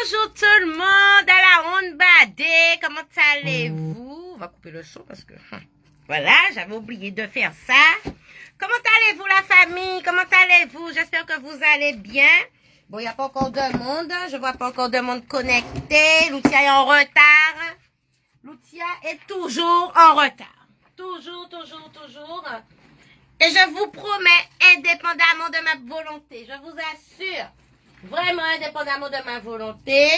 Bonjour tout le monde à la ronde badée, comment allez-vous? On va couper le son parce que voilà, j'avais oublié de faire ça. Comment allez-vous la famille? Comment allez-vous? J'espère que vous allez bien. Bon, il n'y a pas encore de monde, je vois pas encore de monde connecté. Loutia est en retard. Loutia est toujours en retard. Toujours. Et je vous promets, indépendamment de ma volonté, je vous assure, vraiment indépendamment de ma volonté.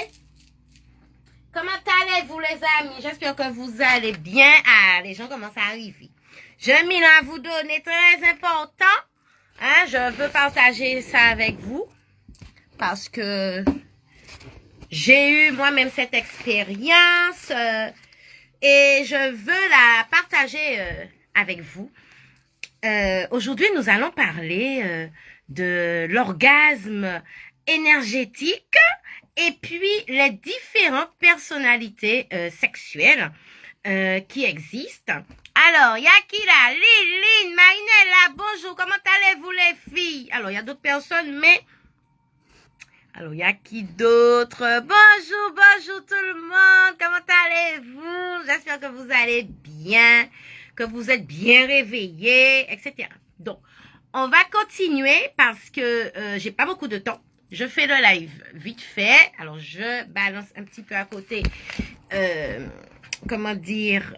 Comment allez-vous les amis? J'espère que vous allez bien. Ah, les gens commencent à arriver. J'ai mis là à vous donner très important. Hein, je veux partager ça avec vous. Parce que j'ai eu moi-même cette expérience. Et je veux la partager avec vous. Aujourd'hui, nous allons parler de l'orgasme énergétique et puis les différentes personnalités sexuelles qui existent. Alors, il y a qui là? Liline, Marinella, bonjour, comment allez-vous les filles? Alors, il y a d'autres personnes, mais... Alors, il y a qui d'autre? Bonjour tout le monde, comment allez-vous? J'espère que vous allez bien, que vous êtes bien réveillés, etc. Donc, on va continuer parce que j'ai pas beaucoup de temps. Je fais le live vite fait. Alors, je balance un petit peu à côté, comment dire,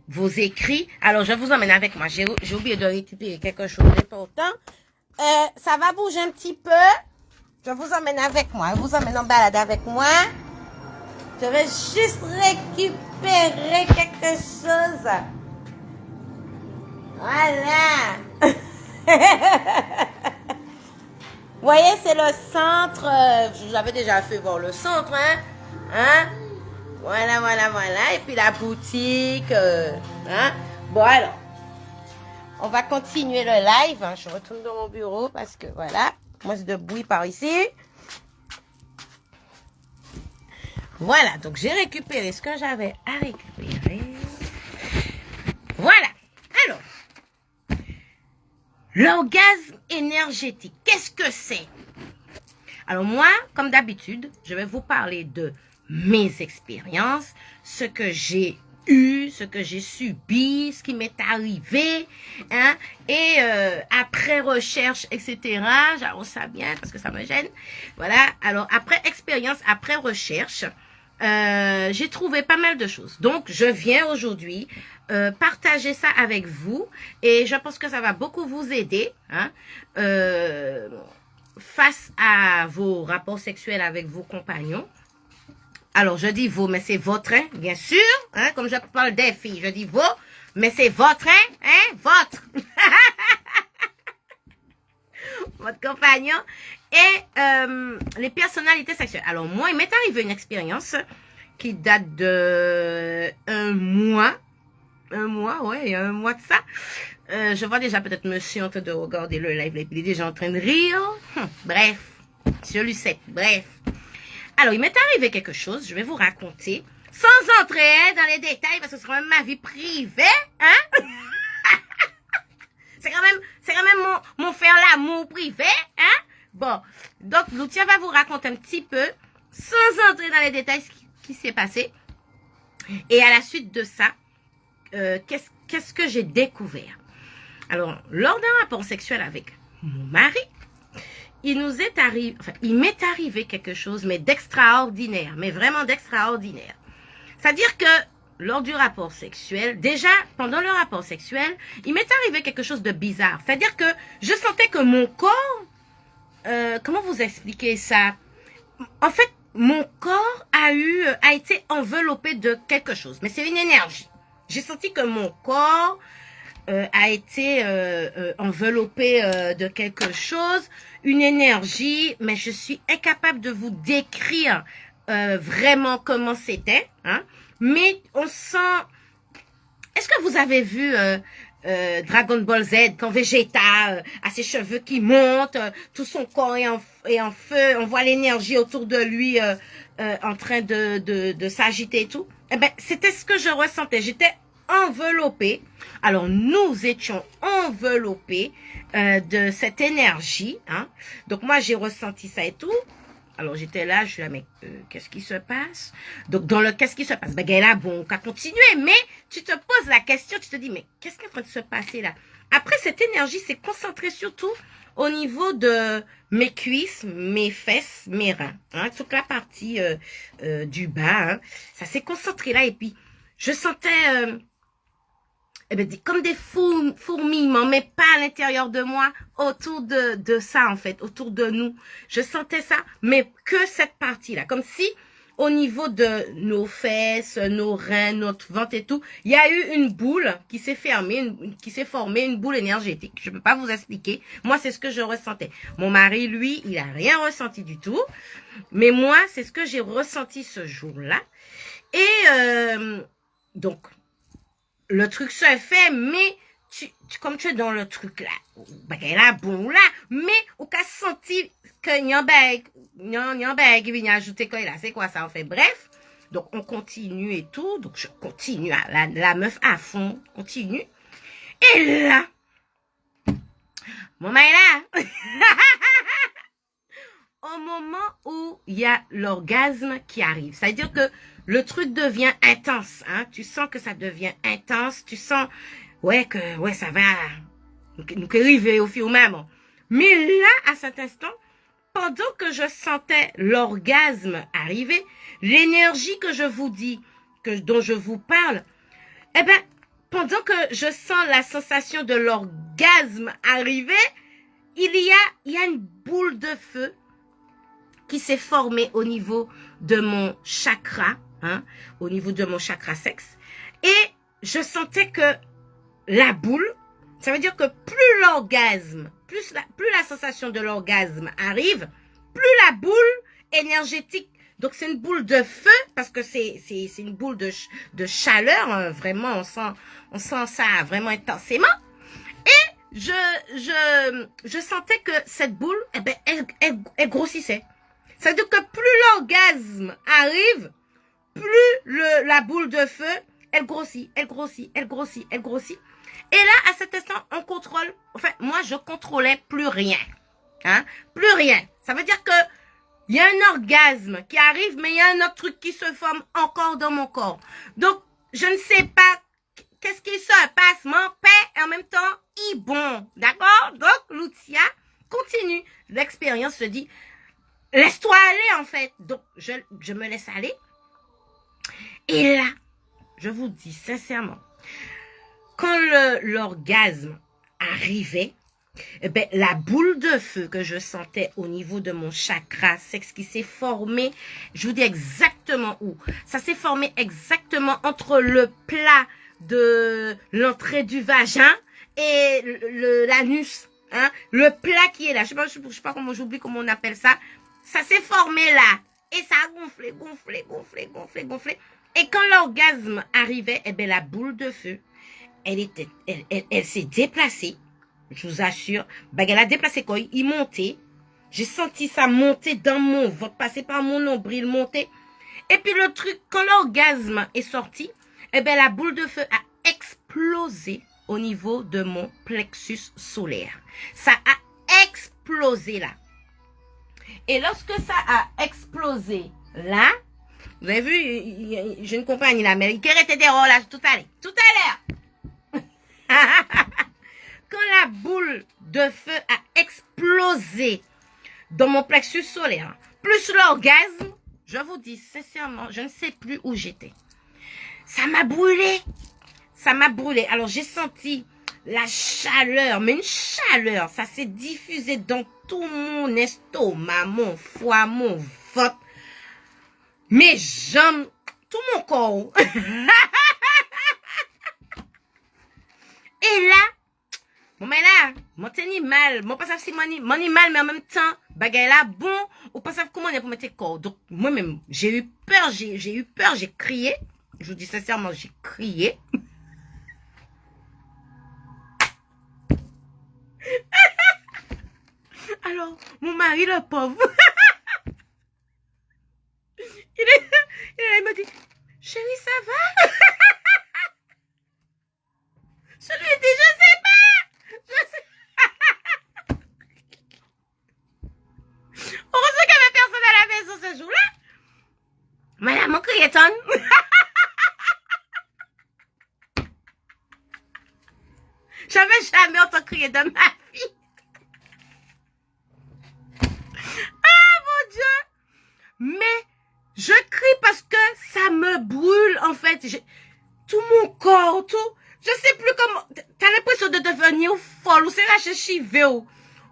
vos écrits. Alors, je vous emmène avec moi. J'ai oublié de récupérer quelque chose d'important. Ça va bouger un petit peu. Je vous emmène avec moi. Je vous emmène en balade avec moi. Je vais juste récupérer quelque chose. Voilà. Vous voyez, c'est le centre. Je vous avais déjà fait voir le centre, hein? Voilà. Et puis la boutique. Hein? Bon, alors. On va continuer le live. Je retourne dans mon bureau parce que voilà, moi c'est de bruit par ici. Voilà, donc j'ai récupéré ce que j'avais à récupérer. Voilà. Alors, l'orgasme énergétique, qu'est-ce que c'est? Alors moi, comme d'habitude, je vais vous parler de mes expériences, ce que j'ai ce que j'ai subi, ce qui m'est arrivé, hein, et après recherche, etc. J'arrose ça bien parce que ça me gêne. Voilà. Alors après expérience, après recherche, j'ai trouvé pas mal de choses. Donc je viens aujourd'hui partager ça avec vous et je pense que ça va beaucoup vous aider, hein, face à vos rapports sexuels avec vos compagnons. Alors, je dis vous, mais c'est votre, hein, bien sûr, hein, comme je parle des filles, je dis vous, mais c'est votre, votre. Votre compagnon et les personnalités sexuelles. Alors, moi, il m'est arrivé une expérience qui date de un mois, ouais, il y a un mois de ça. Je vois déjà peut-être monsieur en train de regarder le live, il est déjà en train de rire. Bref, je lui sais, bref. Alors, il m'est arrivé quelque chose, je vais vous raconter, sans entrer dans les détails, parce que c'est quand même ma vie privée, hein? c'est quand même mon faire l'amour privé, hein? Bon, donc, Loutia va vous raconter un petit peu, sans entrer dans les détails, ce qui s'est passé. Et à la suite de ça, qu'est-ce que j'ai découvert? Alors, lors d'un rapport sexuel avec mon mari, il m'est arrivé quelque chose, mais d'extraordinaire, mais vraiment d'extraordinaire. C'est-à-dire que lors du rapport sexuel, déjà pendant le rapport sexuel, il m'est arrivé quelque chose de bizarre. C'est-à-dire que je sentais que mon corps, comment vous expliquer ça? En fait, mon corps a été enveloppé de quelque chose, mais c'est une énergie. J'ai senti que mon corps a été enveloppé de quelque chose, une énergie, mais je suis incapable de vous décrire vraiment comment c'était, hein. Mais on sent... Est-ce que vous avez vu Dragon Ball Z, quand Vegeta a ses cheveux qui montent, tout son corps est en feu, on voit l'énergie autour de lui en train de s'agiter et tout? Eh ben, c'était ce que je ressentais. J'étais enveloppée. Alors, nous étions enveloppés de cette énergie, hein. Donc, moi, j'ai ressenti ça et tout. Alors, j'étais là, je suis là, mais qu'est-ce qui se passe? Donc, dans le qu'est-ce qui se passe? Ben, là, bon, on va continuer, mais tu te poses la question, tu te dis, mais qu'est-ce qui est en train de se passer là? Après, cette énergie s'est concentrée surtout au niveau de mes cuisses, mes fesses, mes reins, hein, toute la partie du bas, hein, ça s'est concentré là, et puis, je sentais... eh ben, comme des fourmillements, mais pas à l'intérieur de moi, autour de ça, en fait, autour de nous. Je sentais ça, mais que cette partie-là. Comme si, au niveau de nos fesses, nos reins, notre ventre et tout, il y a eu une boule qui s'est fermée, qui s'est formée, une boule énergétique. Je peux pas vous expliquer. Moi, c'est ce que je ressentais. Mon mari, lui, il a rien ressenti du tout. Mais moi, c'est ce que j'ai ressenti ce jour-là. Et, donc, le truc se fait, mais comme tu es dans le truc là, là, bon là, mais on a senti que n'y a qui vient ajouter quoi là, c'est quoi ça en fait, bref, donc on continue et tout, donc je continue, la meuf à fond, continue, et là, bon ben là, au moment où il y a l'orgasme qui arrive, c'est-à-dire que le truc devient intense, hein. Tu sens que ça devient intense, tu sens, que ça va nous arriver au fil au même. Mais là, à cet instant, pendant que je sentais l'orgasme arriver, l'énergie que je vous dis, dont je vous parle, eh ben, pendant que je sens la sensation de l'orgasme arriver, il y a une boule de feu qui s'est formée au niveau de mon chakra, hein, au niveau de mon chakra sexe. Et je sentais que la boule, ça veut dire que plus l'orgasme, plus la sensation de l'orgasme arrive, plus la boule énergétique, donc c'est une boule de feu, parce que c'est une boule de chaleur, hein, vraiment, on sent ça vraiment intensément. Et je sentais que cette boule, eh ben, elle grossissait. Ça veut dire que plus l'orgasme arrive, plus la boule de feu, elle grossit, elle grossit, elle grossit, elle grossit. Et là, à cet instant, on contrôle, enfin, moi, je contrôlais plus rien. Hein? Plus rien. Ça veut dire que il y a un orgasme qui arrive, mais il y a un autre truc qui se forme encore dans mon corps. Donc, je ne sais pas qu'est-ce qui se passe, mon père, et en même temps, il bon. D'accord? Donc, Lucia continue. L'expérience se dit, laisse-toi aller, en fait. Donc, je me laisse aller. Et là, je vous dis sincèrement, quand l'orgasme arrivait, eh ben, la boule de feu que je sentais au niveau de mon chakra, c'est ce qui s'est formé, je vous dis exactement où. Ça s'est formé exactement entre le plat de l'entrée du vagin et l'anus. Hein, le plat qui est là, je sais pas comment, j'oublie comment on appelle ça. Ça s'est formé là. Et ça a gonflé, gonflé, gonflé, gonflé, gonflé. Et quand l'orgasme arrivait, eh ben, la boule de feu, elle s'est déplacée. Je vous assure. Ben, elle a déplacé quoi? Il montait. J'ai senti ça monter dans mon ventre, passer par mon nombril, monter. Et puis le truc, quand l'orgasme est sorti, eh ben, la boule de feu a explosé au niveau de mon plexus solaire. Ça a explosé là. Et lorsque ça a explosé là, vous avez vu, j'ai une compagne là, mais qui était des là tout à l'heure. Quand la boule de feu a explosé dans mon plexus solaire, plus l'orgasme, je vous dis sincèrement, je ne sais plus où j'étais. Ça m'a brûlé. Ça m'a brûlé. Alors, j'ai senti la chaleur, mais une chaleur. Ça s'est diffusé dans tout mon estomac, mon foie, mon ventre, mes jambes, tout mon corps. Et là, bon, mais là, mon mal, mon pas savoir si mon mal, mais en même temps, bagay là, bon, ou pas savoir comment on est pour mettre corps. Donc, moi-même, j'ai eu peur, j'ai crié. Je vous dis sincèrement, j'ai crié. Alors, mon mari, le pauvre, il m'a dit, chérie, ça va? Je lui ai dit, je sais pas. Heureusement qu'il y avait personne à la téléphone. J'avais jamais entendu crier de ma vie. Ah, mon Dieu. Mais je crie parce que ça me brûle, en fait. Tout mon corps, tout. Je sais plus comment. T'as l'impression de devenir folle, ou c'est lâcher chiver, ou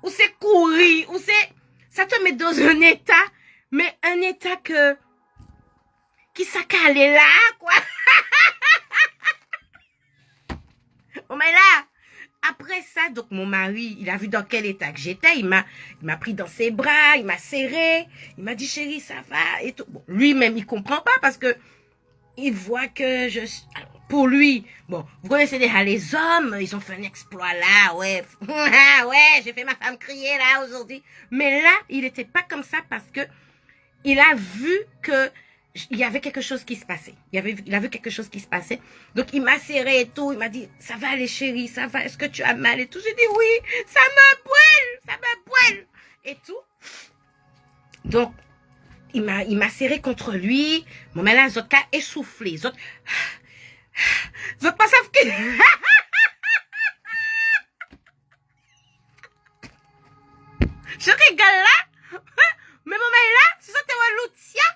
c'est courir, ou c'est. Ça te met dans un état, mais un état qui s'accale là, quoi. Bon, mais là, après ça, donc mon mari, il a vu dans quel état que j'étais, il m'a pris dans ses bras, il m'a serré, il m'a dit chérie, ça va, et tout. Bon, lui-même, il comprend pas parce que il voit que alors, pour lui, bon, vous connaissez déjà les hommes, ils ont fait un exploit là, ouais, ouais, j'ai fait ma femme crier là aujourd'hui. Mais là, il n'était pas comme ça parce que il a vu que il y avait quelque chose qui se passait. Il a vu quelque chose qui se passait. Donc, il m'a serré et tout. Il m'a dit, ça va aller, chérie, ça va. Est-ce que tu as mal et tout? J'ai dit, oui, ça me brûle. Et tout. Donc, il m'a serré contre lui. Bon, mais là, les autres cas essoufflés. Les autres pas savent que... Je rigole là. Mais mon mari là, c'est ça, t'es un loutia.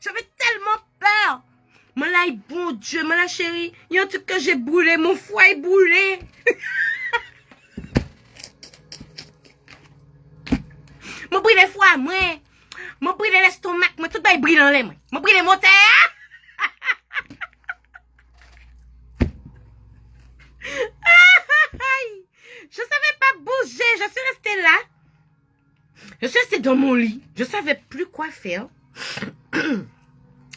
J'avais tellement peur. Moi là, bon Dieu, moi là, chérie, il y a un truc que j'ai brûlé, mon foie est brûlé. Mon brûlé foie, moi. Mon brûlé l'estomac, moi tout va brûler en l'air, moi. Mon brûlé mon terre. Je savais pas bouger, je suis restée là. Je suis restée dans mon lit. Je savais plus quoi faire.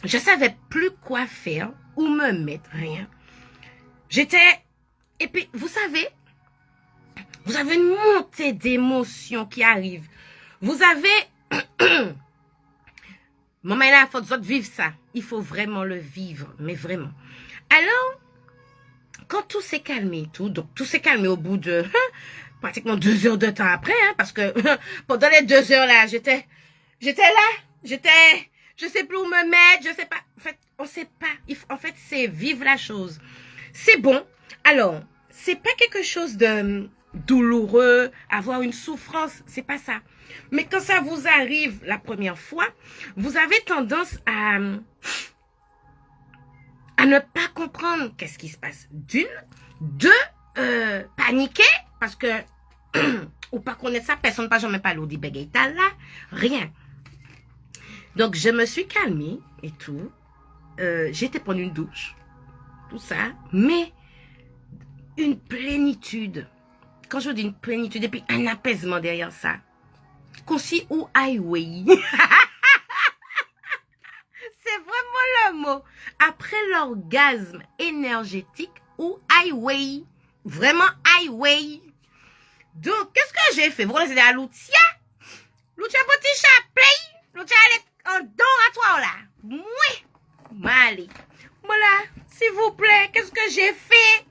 Je savais plus quoi faire, où me mettre, rien. J'étais... Et puis, vous savez une montée d'émotions qui arrive. Vous avez... Bon, mais là, il faut vivre ça. Il faut vraiment le vivre, mais vraiment. Alors, quand tout s'est calmé, donc tout s'est calmé au bout de pratiquement 2 heures de temps après, hein, parce que pendant les 2 heures là, j'étais là, je sais plus où me mettre, je sais pas. En fait, on sait pas. En fait, c'est vivre la chose. C'est bon. Alors, c'est pas quelque chose de douloureux, avoir une souffrance, c'est pas ça. Mais quand ça vous arrive la première fois, vous avez tendance à ne pas comprendre qu'est-ce qui se passe. Deux, paniquer, parce que, ou pas connaître ça, personne ne va jamais parler au débégayta là, rien. Donc, je me suis calmée et tout. J'étais prendre une douche, tout ça, mais une plénitude. Quand je dis une plénitude, et puis un apaisement derrière ça. Concis ou highway. C'est vraiment le mot. Après l'orgasme énergétique ou highway. Vraiment highway. Donc, qu'est-ce que j'ai fait? Vous connaissez à Loutia? Loutia petit chapelet. Loutia allait en don à toi là. Oui. Allez. Voilà. S'il vous plaît, qu'est-ce que j'ai fait?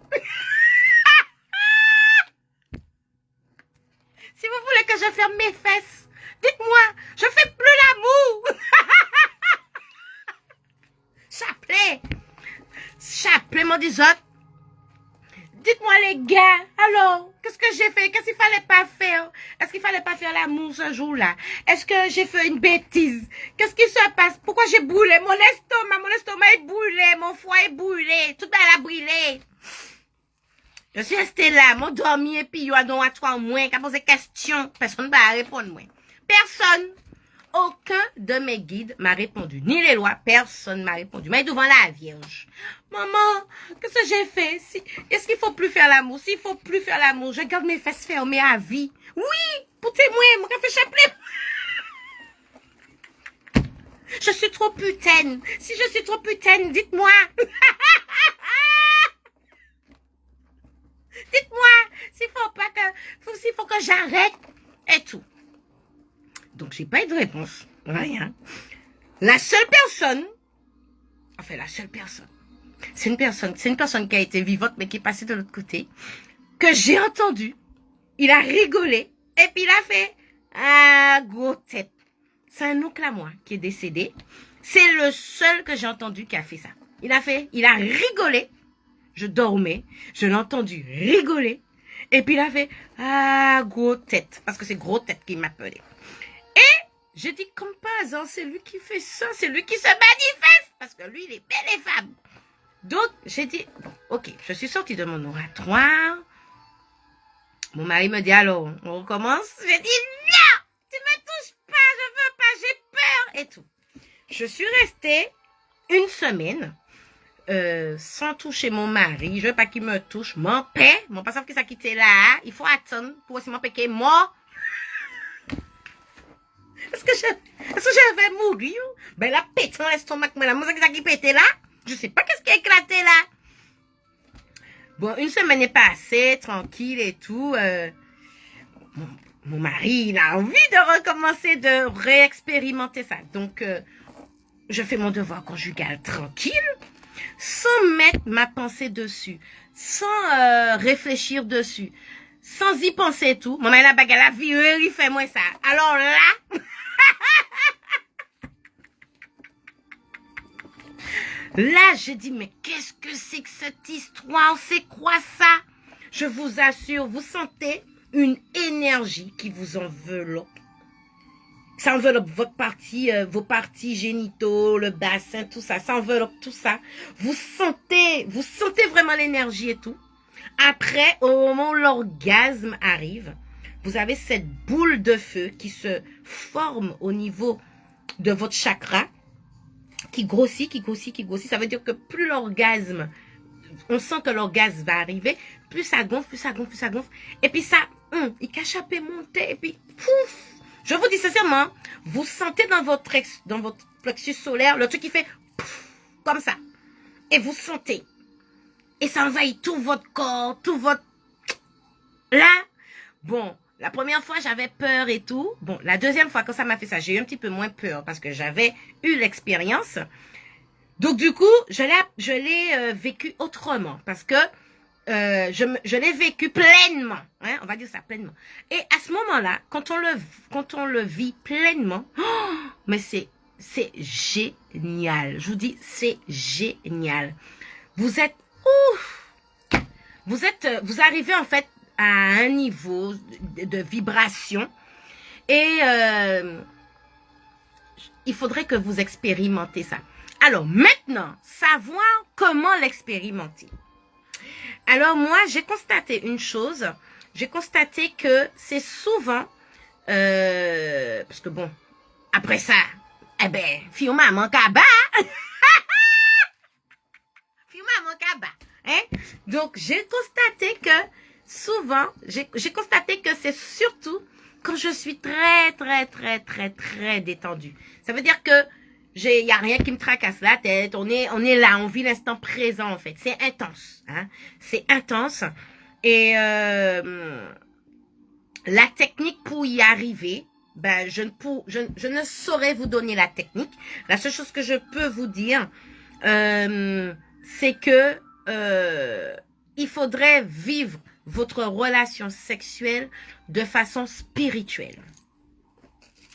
Si vous voulez que je ferme mes fesses, dites-moi, je fais plus l'amour. Chapelet, mon disot. Dites-moi les gars, alors, qu'est-ce que j'ai fait? Qu'est-ce qu'il fallait pas faire? Est-ce qu'il fallait pas faire l'amour ce jour-là? Est-ce que j'ai fait une bêtise? Qu'est-ce qui se passe? Pourquoi j'ai brûlé? Mon estomac est brûlé, mon foie est brûlé, tout a brûlé. Je suis restée là, mon dormi et puis il y a donc à toi moins, qu'à poser question. Personne ne va répondre moins. Personne. Aucun de mes guides m'a répondu. Ni les lois, personne m'a répondu. Mais devant la Vierge. Maman, qu'est-ce que j'ai fait? Est-ce qu'il faut plus faire l'amour? S'il faut plus faire l'amour, je garde mes fesses fermées à vie. Oui, pour témoin, mon café chapelet. Je suis trop putaine. Si je suis trop putaine, dites-moi. Dites-moi s'il faut que j'arrête et tout. Donc, j'ai pas eu de réponse. Rien. La seule personne, c'est une personne qui a été vivante, mais qui est passée de l'autre côté, que j'ai entendu. Il a rigolé, et puis il a fait, ah, gros tête. C'est un oncle à moi qui est décédé. C'est le seul que j'ai entendu qui a fait ça. Il a rigolé. Je dormais, je l'ai entendu rigoler. Et puis il a fait, ah, gros tête. Parce que c'est gros tête qui m'appelait. Et j'ai dit, comme pas hasard, c'est lui qui fait ça, c'est lui qui se manifeste. Parce que lui, il est belle et femme. Donc, j'ai dit, bon, ok, je suis sortie de mon oratoire. Mon mari me dit, alors, on recommence. J'ai dit, non, tu me touches pas, je veux pas, j'ai peur et tout. Je suis restée une semaine sans toucher mon mari. Je veux pas qu'il me touche. Mon père, mon pas savoir qui ça quitté là. Il faut attendre pour aussi mon père qui est mort. Est-ce que je vais mourir? Ben la pète dans l'estomac, mais la musique qui pétait là. Je sais pas qu'est-ce qui a éclaté là. Bon, une semaine est passée, tranquille et tout. Mon mari, il a envie de recommencer, de réexpérimenter ça. Donc, je fais mon devoir conjugal tranquille, sans mettre ma pensée dessus, sans réfléchir dessus, sans y penser tout. Mon mari, la bagarre, la vie, il fait moi ça. Alors là, là, j'ai dit, mais qu'est-ce que c'est que cette histoire? C'est quoi ça? Je vous assure, vous sentez une énergie qui vous enveloppe. Ça enveloppe votre partie, vos parties génitaux, le bassin, tout ça. Ça enveloppe tout ça. Vous sentez vraiment l'énergie et tout. Après, au moment où l'orgasme arrive, vous avez cette boule de feu qui se forme au niveau de votre chakra, qui grossit, qui grossit, qui grossit. Ça veut dire que plus l'orgasme, on sent que l'orgasme va arriver, plus ça gonfle, plus ça gonfle, plus ça gonfle. Et puis ça, il cache à peine monter, et puis pouf. Je vous dis sincèrement, vous sentez dans votre plexus solaire le truc qui fait pouf, comme ça. Et vous sentez. Et ça envahit tout votre corps, tout votre... Là, bon, la première fois, j'avais peur et tout. Bon, la deuxième fois, quand ça m'a fait ça, j'ai eu un petit peu moins peur parce que j'avais eu l'expérience. Donc, du coup, je l'ai vécu autrement parce que je l'ai vécu pleinement, hein, on va dire ça pleinement. Et à ce moment-là, quand on le vit pleinement, oh, mais c'est génial. Je vous dis, c'est génial. Vous arrivez en fait à un niveau de vibration et il faudrait que vous expérimentez ça. Alors maintenant, savoir comment l'expérimenter. Alors moi, j'ai constaté une chose. J'ai constaté que c'est souvent... parce que bon, après ça, eh ben, Fiuma mon cabas. Fiuma mon cabas. Hein? Donc, j'ai constaté que souvent, j'ai constaté que c'est surtout quand je suis très, très, très, très, très détendue. Ça veut dire que il y a rien qui me tracasse la tête. On est là, on vit l'instant présent en fait. C'est intense, hein. C'est intense. Et la technique pour y arriver, ben je ne saurais vous donner la technique. La seule chose que je peux vous dire, c'est que il faudrait vivre votre relation sexuelle de façon spirituelle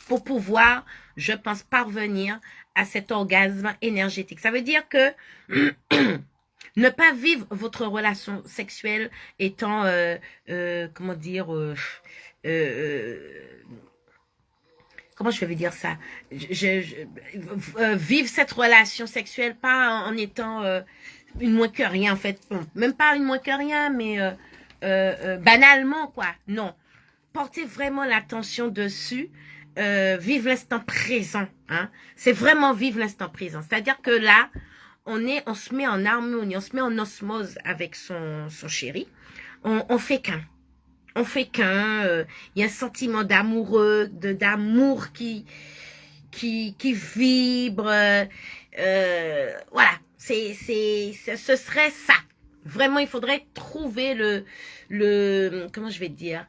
pour pouvoir, je pense, parvenir à cet orgasme énergétique. Ça veut dire que ne pas vivre votre relation sexuelle étant, comment dire, comment je vais dire ça, vivre cette relation sexuelle pas en étant une moins que rien en fait, même pas une moins que rien, mais banalement quoi. Non, portez vraiment l'attention dessus. Vivre l'instant présent, hein. C'est vraiment vivre l'instant présent. C'est-à-dire que là, on se met en harmonie, on se met en osmose avec son chéri. On fait qu'un. On fait qu'un. Il y a un sentiment d'amour qui vibre. Voilà. Ce serait ça. Vraiment, il faudrait trouver comment je vais dire,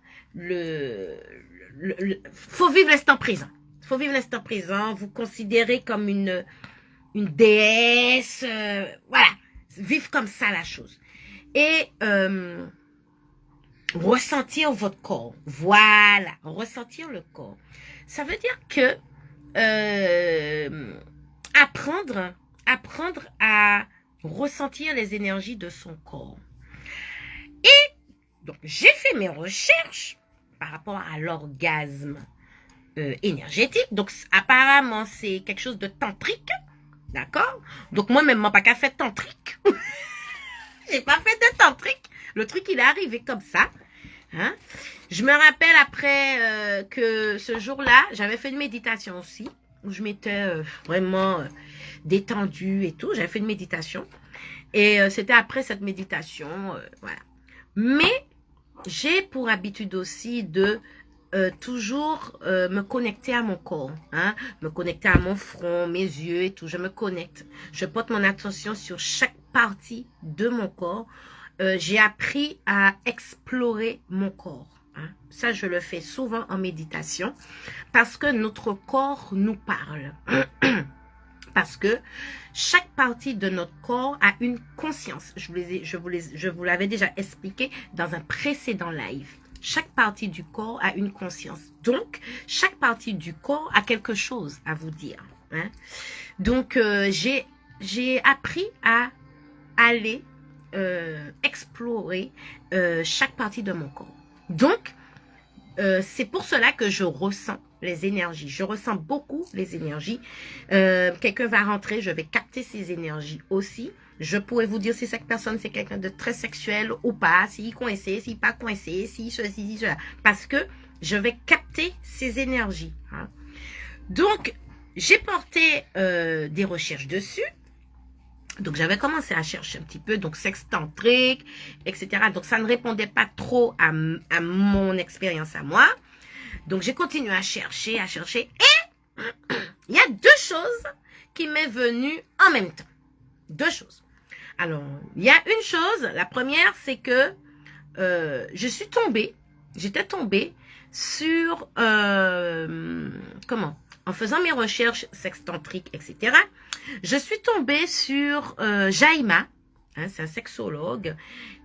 faut vivre l'instant présent. Faut vivre l'instant présent. Vous considérez comme une déesse. Voilà. Vivre comme ça la chose. Et ressentir votre corps. Voilà. Ressentir le corps. Ça veut dire que apprendre à ressentir les énergies de son corps. Et donc, j'ai fait mes recherches par rapport à l'orgasme énergétique. Donc, apparemment, c'est quelque chose de tantrique. D'accord? Donc, moi-même, moi, pas qu'à faire tantrique. J'ai pas fait de tantrique. Le truc, il est arrivé comme ça. Hein? Je me rappelle après que ce jour-là, j'avais fait une méditation aussi, où je m'étais vraiment détendue et tout. J'avais fait une méditation. Et c'était après cette méditation, voilà. Mais j'ai pour habitude aussi de toujours me connecter à mon corps, hein, me connecter à mon front, mes yeux et tout. Je me connecte. Je porte mon attention sur chaque partie de mon corps. J'ai appris à explorer mon corps. Hein. Ça, je le fais souvent en méditation parce que notre corps nous parle. Parce que chaque partie de notre corps a une conscience. Je vous l'avais déjà expliqué dans un précédent live. Chaque partie du corps a une conscience. Donc, chaque partie du corps a quelque chose à vous dire. Hein. Donc, j'ai appris à aller explorer chaque partie de mon corps. Donc, c'est pour cela que je ressens les énergies. Je ressens beaucoup les énergies. Quelqu'un va rentrer, je vais capter ces énergies aussi. Je pourrais vous dire si cette personne, c'est quelqu'un de très sexuel ou pas, s'il est coincé, s'il n'est pas coincé, si ceci, si cela. Parce que je vais capter ces énergies. Hein. Donc, j'ai porté des recherches dessus. Donc, j'avais commencé à chercher un petit peu, donc sexe tantrique, etc. Donc, ça ne répondait pas trop à mon expérience à moi. Donc, j'ai continué à chercher. Et il y a deux choses qui m'est venues en même temps. Deux choses. Alors, il y a une chose, la première, c'est que j'étais tombée sur, en faisant mes recherches sextantriques, etc., je suis tombée sur Jaima, hein, c'est un sexologue,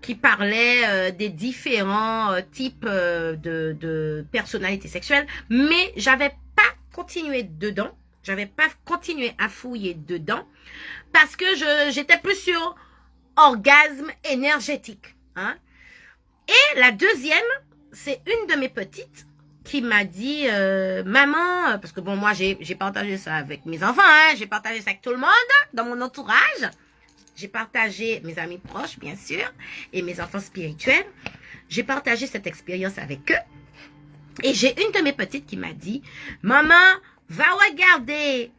qui parlait des différents types de personnalités sexuelles, mais j'avais pas continué dedans, j'avais pas continué à fouiller dedans, parce que j'étais plus sur orgasme énergétique. Hein. Et la deuxième, c'est une de mes petites qui m'a dit, maman, parce que bon, moi, j'ai partagé ça avec mes enfants, hein, j'ai partagé ça avec tout le monde dans mon entourage. J'ai partagé mes amis proches, bien sûr, et mes enfants spirituels. J'ai partagé cette expérience avec eux. Et j'ai une de mes petites qui m'a dit, maman, va regarder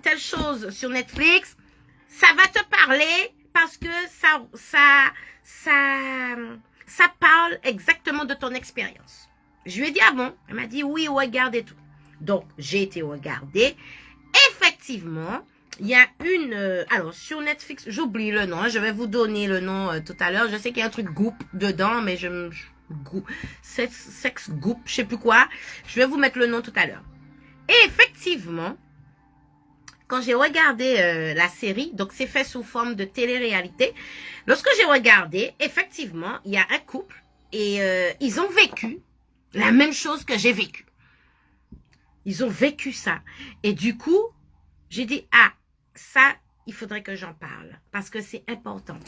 telle chose sur Netflix, ça va te parler parce que ça parle exactement de ton expérience. Je lui ai dit, ah bon? Elle m'a dit, oui, regarde et tout. Donc, j'ai été regarder. Effectivement, il y a une... alors, sur Netflix, j'oublie le nom. Hein, je vais vous donner le nom tout à l'heure. Je sais qu'il y a un truc Goop dedans, mais sex Goop, je sais plus quoi. Je vais vous mettre le nom tout à l'heure. Et effectivement, quand j'ai regardé la série, donc c'est fait sous forme de télé-réalité, lorsque j'ai regardé, effectivement, il y a un couple et ils ont vécu la même chose que j'ai vécu. Ils ont vécu ça. Et du coup, j'ai dit, ah, ça, il faudrait que j'en parle parce que c'est important.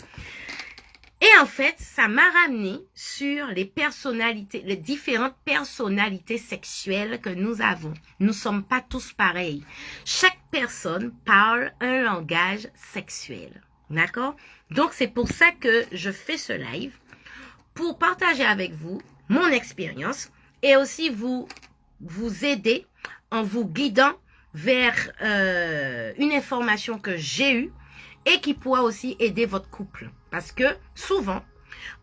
Et en fait, ça m'a ramené sur les personnalités, les différentes personnalités sexuelles que nous avons. Nous ne sommes pas tous pareils. Chaque personne parle un langage sexuel. D'accord? Donc, c'est pour ça que je fais ce live, pour partager avec vous mon expérience et aussi vous aider en vous guidant vers une information que j'ai eue et qui pourra aussi aider votre couple. Parce que souvent,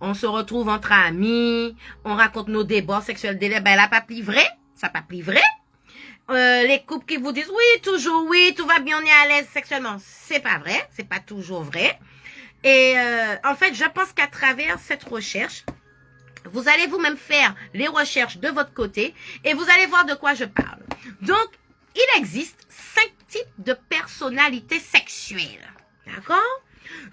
on se retrouve entre amis, on raconte nos débats sexuels délais, ben là, pas plus vrai, ça pas plus vrai. Les couples qui vous disent oui, toujours oui, tout va bien, on est à l'aise sexuellement, c'est pas vrai, c'est pas toujours vrai. Et en fait, je pense qu'à travers cette recherche, vous allez vous-même faire les recherches de votre côté et vous allez voir de quoi je parle. Donc, il existe 5 types de personnalités sexuelles. D'accord?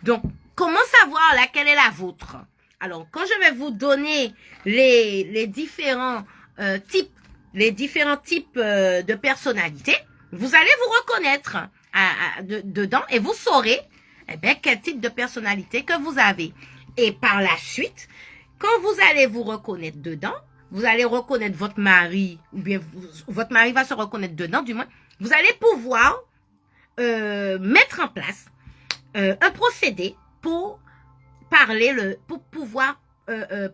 Donc, comment savoir laquelle est la vôtre? Alors, quand je vais vous donner les différents types de personnalités, vous allez vous reconnaître. dedans et vous saurez eh bien, quel type de personnalité que vous avez. Et par la suite, quand vous allez vous reconnaître dedans, vous allez reconnaître votre mari, ou bien votre mari va se reconnaître dedans, du moins, vous allez pouvoir mettre en place un procédé pour pouvoir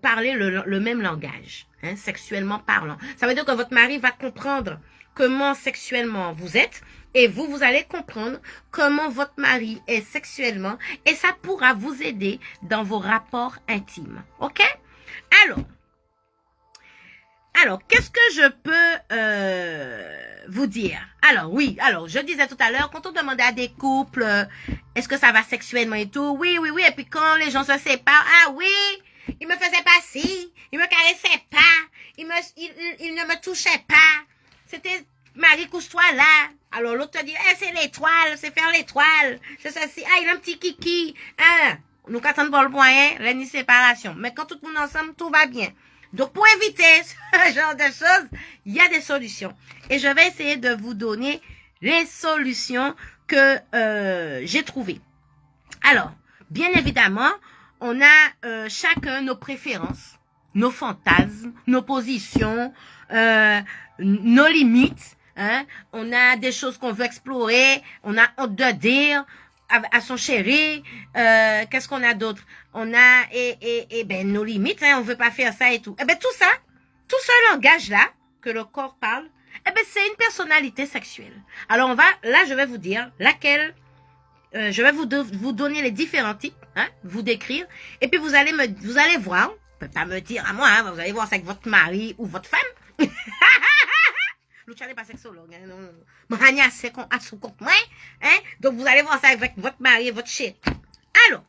parler le même langage, hein, sexuellement parlant. Ça veut dire que votre mari va comprendre comment sexuellement vous êtes et vous allez comprendre comment votre mari est sexuellement et ça pourra vous aider dans vos rapports intimes. OK? Alors, qu'est-ce que je peux vous dire? Alors, oui, je disais tout à l'heure, quand on demandait à des couples, est-ce que ça va sexuellement et tout? Oui, et puis quand les gens se séparent, ah oui, il me faisait pas ci, il me caressait pas, il ne me touchait pas, c'était, Marie, couche-toi là. Alors, l'autre te dit, c'est l'étoile, c'est faire l'étoile, c'est ceci, il a un petit kiki, nous qu'attendons pas le moyen, la séparation. Mais quand tout le monde ensemble, tout va bien. Donc, pour éviter ce genre de choses, il y a des solutions. Et je vais essayer de vous donner les solutions que j'ai trouvées. Alors, bien évidemment, on a chacun nos préférences, nos fantasmes, nos positions, nos limites. Hein? On a des choses qu'on veut explorer, on a honte de dire à son chéri, qu'est-ce qu'on a d'autre? On a ben nos limites, hein, on veut pas faire ça et tout. Ben tout ce langage-là que le corps parle, ben c'est une personnalité sexuelle. Alors là je vais vous dire laquelle, je vais vous donner les différents types, hein, vous décrire, et puis vous allez voir, vous pouvez pas me dire à moi, hein, vous allez voir ça avec votre mari ou votre femme. Lucha n'est pas sexologue, hein, non. C'est à son compte, hein. Donc, vous allez voir ça avec votre mari et votre chéri. Alors,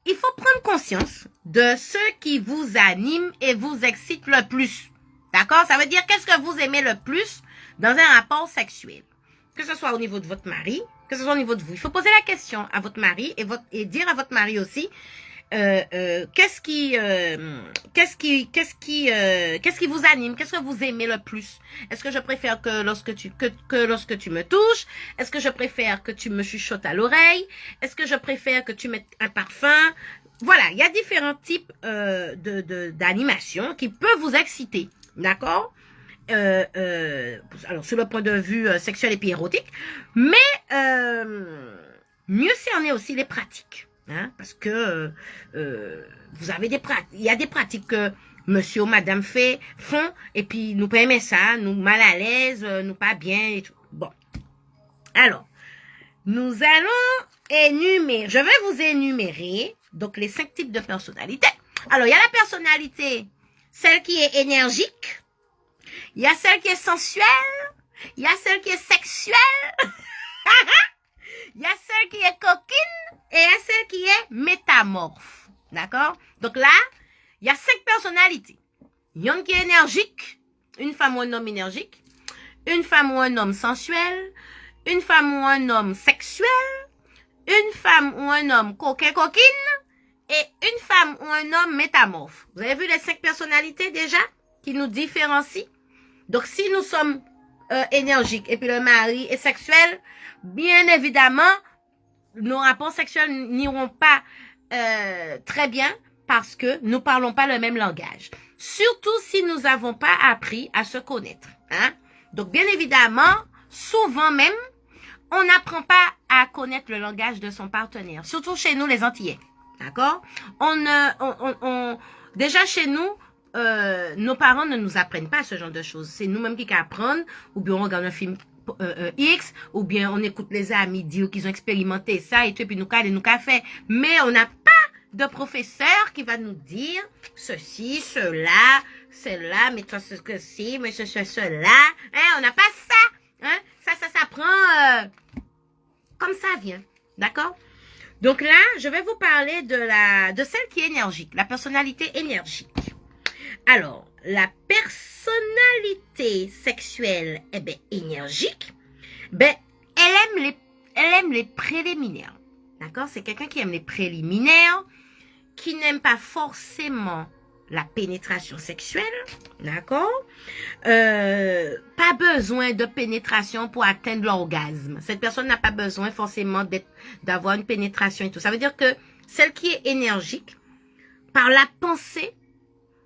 il faut prendre conscience de ce qui vous anime et vous excite le plus. D'accord? Ça veut dire qu'est-ce que vous aimez le plus dans un rapport sexuel. Que ce soit au niveau de votre mari, que ce soit au niveau de vous. Il faut poser la question à votre mari et dire à votre mari aussi, qu'est-ce qui vous anime, qu'est-ce que vous aimez le plus? Est-ce que je préfère que lorsque tu me touches? Est-ce que je préfère que tu me chuchotes à l'oreille? Est-ce que je préfère que tu mettes un parfum? Voilà, il y a différents types d'animation qui peuvent vous exciter, d'accord? Alors sur le point de vue sexuel et puis érotique, mais mieux cerner aussi les pratiques. Hein, parce que vous avez il y a des pratiques que monsieur ou madame font et puis nous pas aimer ça, nous mal à l'aise, nous pas bien et tout. Bon. Alors, nous allons je vais vous énumérer donc les 5 types de personnalités. Alors, il y a la personnalité, celle qui est énergique, il y a celle qui est sensuelle, il y a celle qui est sexuelle, il y a celle qui est coquine, et il y a celle qui est métamorphe. D'accord? Donc là, il y a 5 personnalités. Il y en a qui est énergique, une femme ou un homme énergique, une femme ou un homme sensuel, une femme ou un homme sexuel, une femme ou un homme coquin-coquine, et une femme ou un homme métamorphe. Vous avez vu les 5 personnalités déjà qui nous différencient? Donc si nous sommes énergiques et puis le mari est sexuel, bien évidemment, nos rapports sexuels n'iront pas très bien parce que nous parlons pas le même langage. Surtout si nous n'avons pas appris à se connaître. Hein? Donc, bien évidemment, souvent même, on n'apprend pas à connaître le langage de son partenaire. Surtout chez nous, les Antillais. D'accord? Déjà chez nous, nos parents ne nous apprennent pas ce genre de choses. C'est nous-mêmes qui apprenons, ou bien on regarde un film X, ou bien on écoute les amis dire qu'ils ont expérimenté ça et tout, et puis nous fait. Mais on n'a pas de professeur qui va nous dire ceci, cela, cela, mais toi ce que c'est, mais cela. Hein, on n'a pas ça. Hein? Ça s'apprend comme ça vient. D'accord? Donc là, je vais vous parler de celle qui est énergique, la personnalité énergique. Alors, la personnalité sexuelle, énergique, elle aime les préliminaires. D'accord? C'est quelqu'un qui aime les préliminaires, qui n'aime pas forcément la pénétration sexuelle, d'accord? Pas besoin de pénétration pour atteindre l'orgasme. Cette personne n'a pas besoin forcément d'avoir une pénétration et tout. Ça veut dire que celle qui est énergique, par la pensée,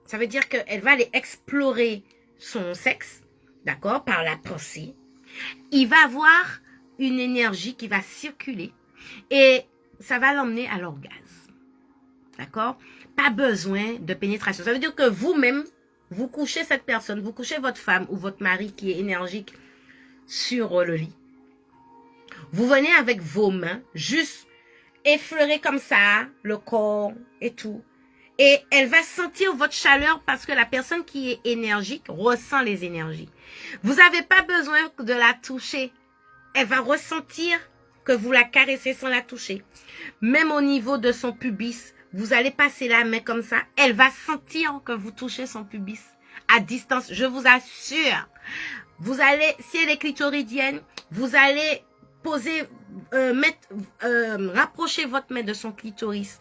ça veut dire qu'elle va aller explorer son sexe, d'accord, par la pensée. Il va avoir une énergie qui va circuler et ça va l'emmener à l'orgasme, d'accord? Pas besoin de pénétration. Ça veut dire que vous-même, vous couchez cette personne, vous couchez votre femme ou votre mari qui est énergique sur le lit. Vous venez avec vos mains, juste effleurer comme ça le corps et tout. Et elle va sentir votre chaleur parce que la personne qui est énergique ressent les énergies. Vous n'avez pas besoin de la toucher. Elle va ressentir que vous la caressez sans la toucher. Même au niveau de son pubis, vous allez passer la main comme ça. Elle va sentir que vous touchez son pubis à distance. Je vous assure. Vous allez, si elle est clitoridienne, vous allez poser, rapprocher votre main de son clitoris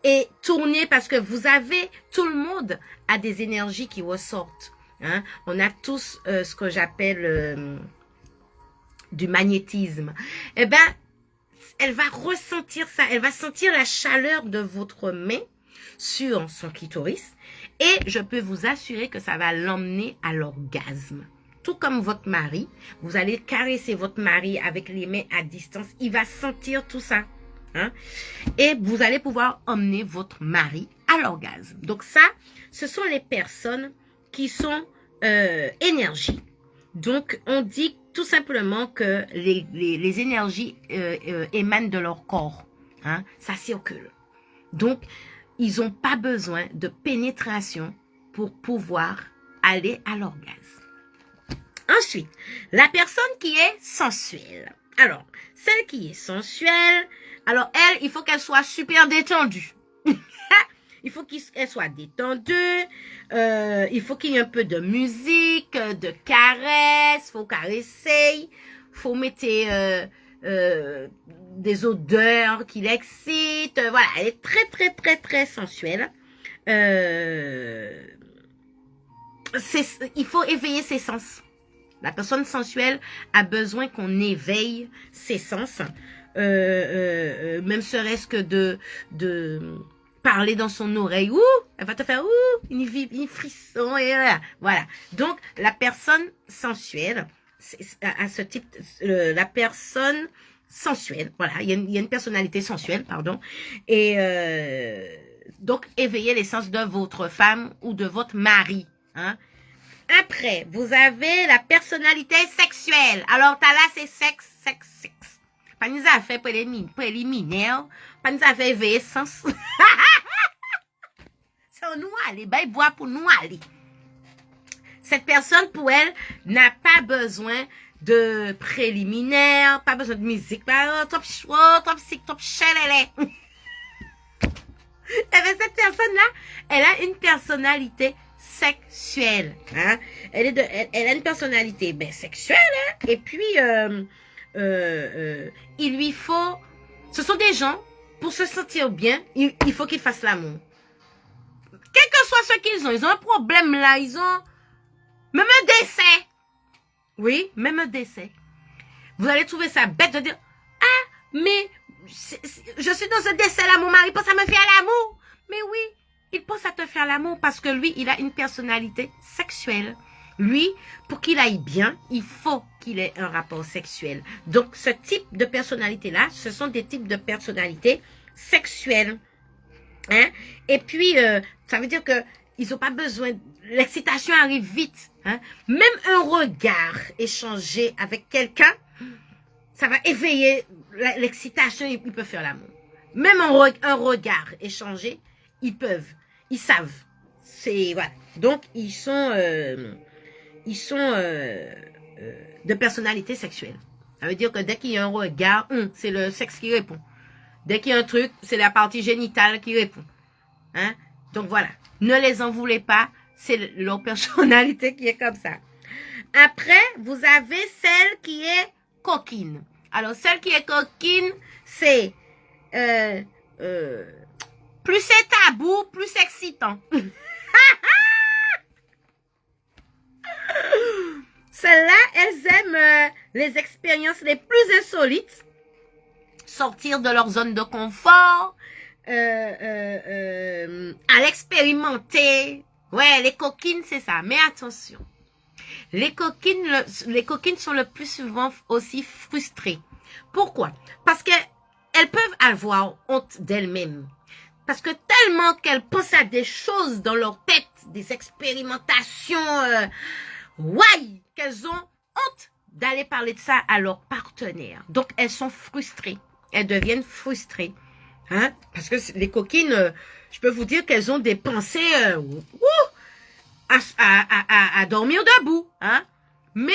et tourner parce que vous avez, tout le monde a des énergies qui ressortent. Hein? On a tous ce que j'appelle du magnétisme. Eh ben, elle va ressentir ça. Elle va sentir la chaleur de votre main sur son clitoris et je peux vous assurer que ça va l'emmener à l'orgasme. Tout comme votre mari, vous allez caresser votre mari avec les mains à distance. Il va sentir tout ça. Hein? Et vous allez pouvoir emmener votre mari à l'orgasme. Donc ça, ce sont les personnes qui sont énergiques. Donc on dit tout simplement que les énergies émanent de leur corps. Hein? Ça circule. Donc ils n'ont pas besoin de pénétration pour pouvoir aller à l'orgasme. Ensuite, la personne qui est sensuelle. Alors, celle qui est sensuelle, alors elle, il faut qu'elle soit super détendue. Il faut qu'elle soit détendue. Il faut qu'il y ait un peu de musique, de caresses. Il faut caresser. Il faut mettre des odeurs qui l'excitent. Voilà, elle est très, très, très, très sensuelle. Il faut éveiller ses sens. La personne sensuelle a besoin qu'on éveille ses sens, même serait-ce que de parler dans son oreille. Ouh, elle va te faire une frisson et voilà. Donc la personne sensuelle, à ce type, la personne sensuelle, voilà, il y a une personnalité sensuelle, pardon, et donc éveillez les sens de votre femme ou de votre mari, hein. Après, vous avez la personnalité sexuelle. Alors, t'as là, c'est sexe. Pas nous a fait préliminaire. Pas nous a fait éveiller sens. C'est nous aller. Ben, il boit pour nous aller. Cette personne, pour elle, n'a pas besoin de préliminaire, pas besoin de musique. Top chelele. Et bien, cette personne-là, elle a une personnalité sexuelle, hein? Elle a une personnalité sexuelle, hein? Et puis il lui faut, ce sont des gens, pour se sentir bien, il faut qu'ils fassent l'amour. Quel que soit ce qu'ils ont un problème là, ils ont même un décès. Oui, même un décès. Vous allez trouver ça bête de dire, ah, mais je suis dans ce décès là, mon mari pense à me faire l'amour. Mais oui, il pense à te faire l'amour parce que lui, il a une personnalité sexuelle. Lui, pour qu'il aille bien, il faut qu'il ait un rapport sexuel. Donc, ce type de personnalité-là, ce sont des types de personnalités sexuelles. Hein? Et puis, ça veut dire que ils n'ont pas besoin, l'excitation arrive vite. Hein? Même un regard échangé avec quelqu'un, ça va éveiller l'excitation, ils peuvent faire l'amour. Même un regard échangé, ils savent. C'est voilà. Donc ils sont de personnalité sexuelle. Ça veut dire que dès qu'il y a un regard, c'est le sexe qui répond. Dès qu'il y a un truc, c'est la partie génitale qui répond. Hein? Donc voilà. Ne les en voulez pas. C'est leur personnalité qui est comme ça. Après, vous avez celle qui est coquine. Alors, celle qui est coquine, c'est plus c'est tabou, plus c'est excitant. les expériences les plus insolites, sortir de leur zone de confort, à l'expérimenter. Ouais, les coquines, c'est ça. Mais attention, les coquines sont le plus souvent aussi frustrées. Pourquoi? Parce que elles peuvent avoir honte d'elles-mêmes. Parce que tellement qu'elles pensent à des choses dans leur tête, des expérimentations, ouais, qu'elles ont honte d'aller parler de ça à leur partenaire. Donc, elles sont frustrées. Elles deviennent frustrées. Hein? Parce que les coquines, je peux vous dire qu'elles ont des pensées à dormir debout. Hein? Mais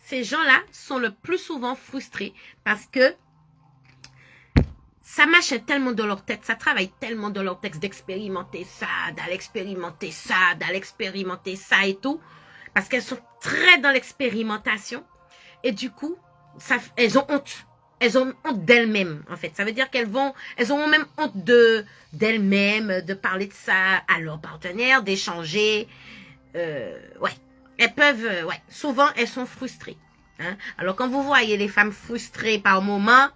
ces gens-là sont le plus souvent frustrés parce que ça marche tellement dans leur tête, ça travaille tellement dans leur tête d'expérimenter ça, d'aller expérimenter ça et tout. Parce qu'elles sont très dans l'expérimentation. Et du coup, elles ont honte. Elles ont honte d'elles-mêmes, en fait. Ça veut dire elles ont même honte d'elles-mêmes, de parler de ça à leur partenaire, d'échanger. Ouais. Elles peuvent, ouais. Souvent, elles sont frustrées. Hein? Alors, quand vous voyez les femmes frustrées par moment,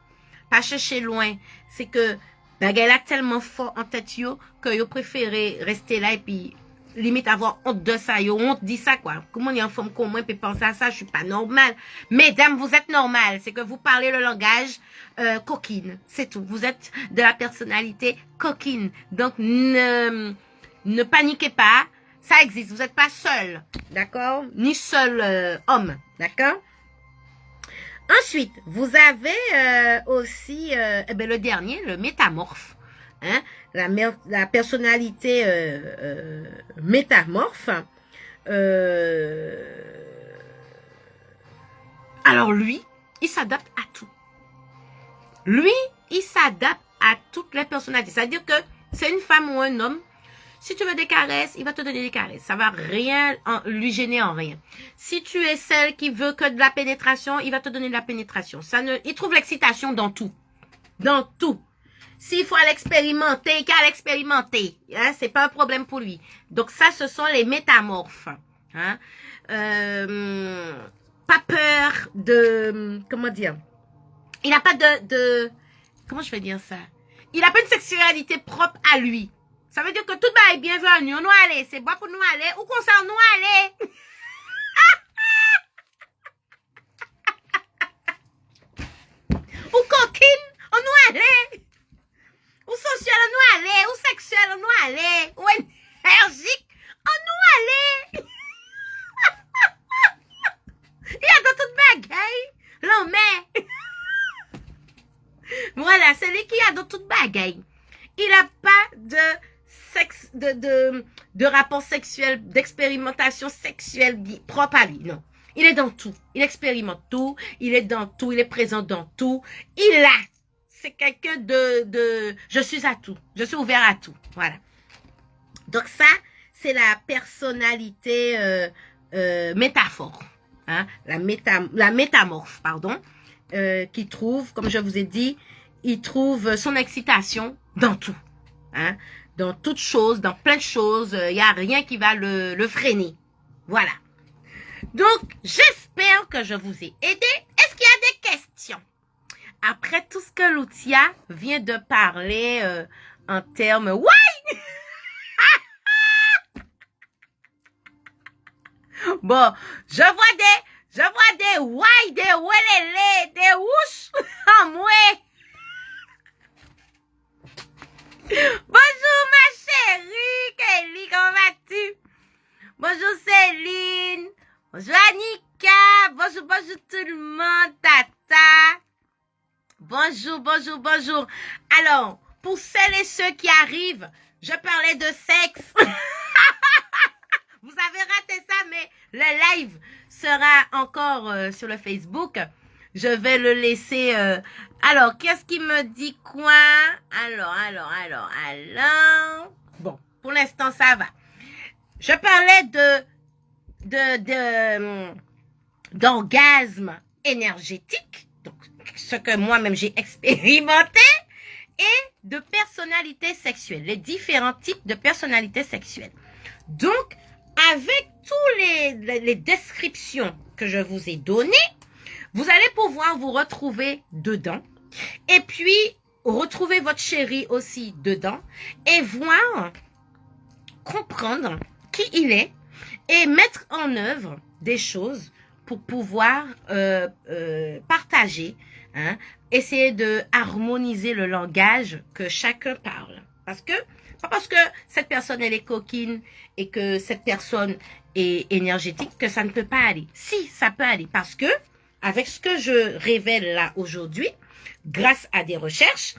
pas chercher loin. C'est que, elle a tellement fort en tête, que vous préférez rester là et puis, limite avoir honte de ça, honte dit ça, quoi. Comment il y a une femme comme moi peut penser à ça, je suis pas normale. Mesdames, vous êtes normales, c'est que vous parlez le langage coquine, c'est tout. Vous êtes de la personnalité coquine. Donc, ne paniquez pas, ça existe, vous n'êtes pas seul, d'accord? Ni seul homme, d'accord? Ensuite, vous avez aussi le dernier, le métamorphe. Hein, la personnalité métamorphe. Alors lui, il s'adapte à tout. Lui, il s'adapte à toutes les personnalités. C'est-à-dire que c'est une femme ou un homme. Si tu veux des caresses, il va te donner des caresses. Ça va rien lui gêner en rien. Si tu es celle qui veut que de la pénétration, il va te donner de la pénétration. Il trouve l'excitation dans tout. Dans tout. S'il faut aller expérimenter, il qu'à l'expérimenter. Hein, c'est pas un problème pour lui. Donc ça, ce sont les métamorphes. Hein. Pas peur de... Comment dire? Il n'a pas de... Comment je vais dire ça? Il n'a pas une sexualité propre à lui. Ça veut dire que tout est bienvenu. Nous allons, c'est bon pour nous aller. Où qu'on s'en nous aller? Ou coquine, on nous aller. Ou social, on nous aller. Ou sexuel, on nous aller. Ou énergique, on nous aller. Il y a de toutes bagailles. L'homme. Voilà, c'est lui qui a de toutes bagailles. Il n'a pas de sexe, de rapport sexuel, d'expérimentation sexuelle propre à lui, non. Il est dans tout. Il expérimente tout. Il est dans tout. Il est présent dans tout. C'est quelqu'un je suis à tout. Je suis ouvert à tout. Voilà. Donc ça, c'est la personnalité métaphore. Hein? La métamorphe, pardon. Qui trouve, comme je vous ai dit, il trouve son excitation dans tout. Hein? Dans toutes choses, dans plein de choses. Il n'y a rien qui va le freiner. Voilà. Donc, j'espère que je vous ai aidé. Est-ce qu'il y a des questions? Après tout ce que Loutia vient de parler en termes... Ouais! Bon, je vois des ouais, des welele, des wouches en moi. Bonjour ma chérie, Kelly, comment vas-tu? Bonjour Céline, bonjour Annika, bonjour tout le monde, Tata. Bonjour. Alors, pour celles et ceux qui arrivent, je parlais de sexe. Vous avez raté ça, mais le live sera encore sur le Facebook. Je vais le laisser... Alors, qu'est-ce qui me dit quoi? Alors. Bon, pour l'instant, ça va. Je parlais d'orgasme énergétique, donc ce que moi-même j'ai expérimenté, et de personnalité sexuelle, les différents types de personnalité sexuelle. Donc, avec tous les descriptions que je vous ai données, Vous allez pouvoir vous retrouver dedans. Et puis, retrouver votre chéri aussi dedans. Et voir, comprendre qui il est. Et mettre en œuvre des choses pour pouvoir partager. Hein, essayer de harmoniser le langage que chacun parle. Pas parce que cette personne elle est coquine et que cette personne est énergétique que ça ne peut pas aller. Si, ça peut aller parce que avec ce que je révèle là aujourd'hui, grâce à des recherches,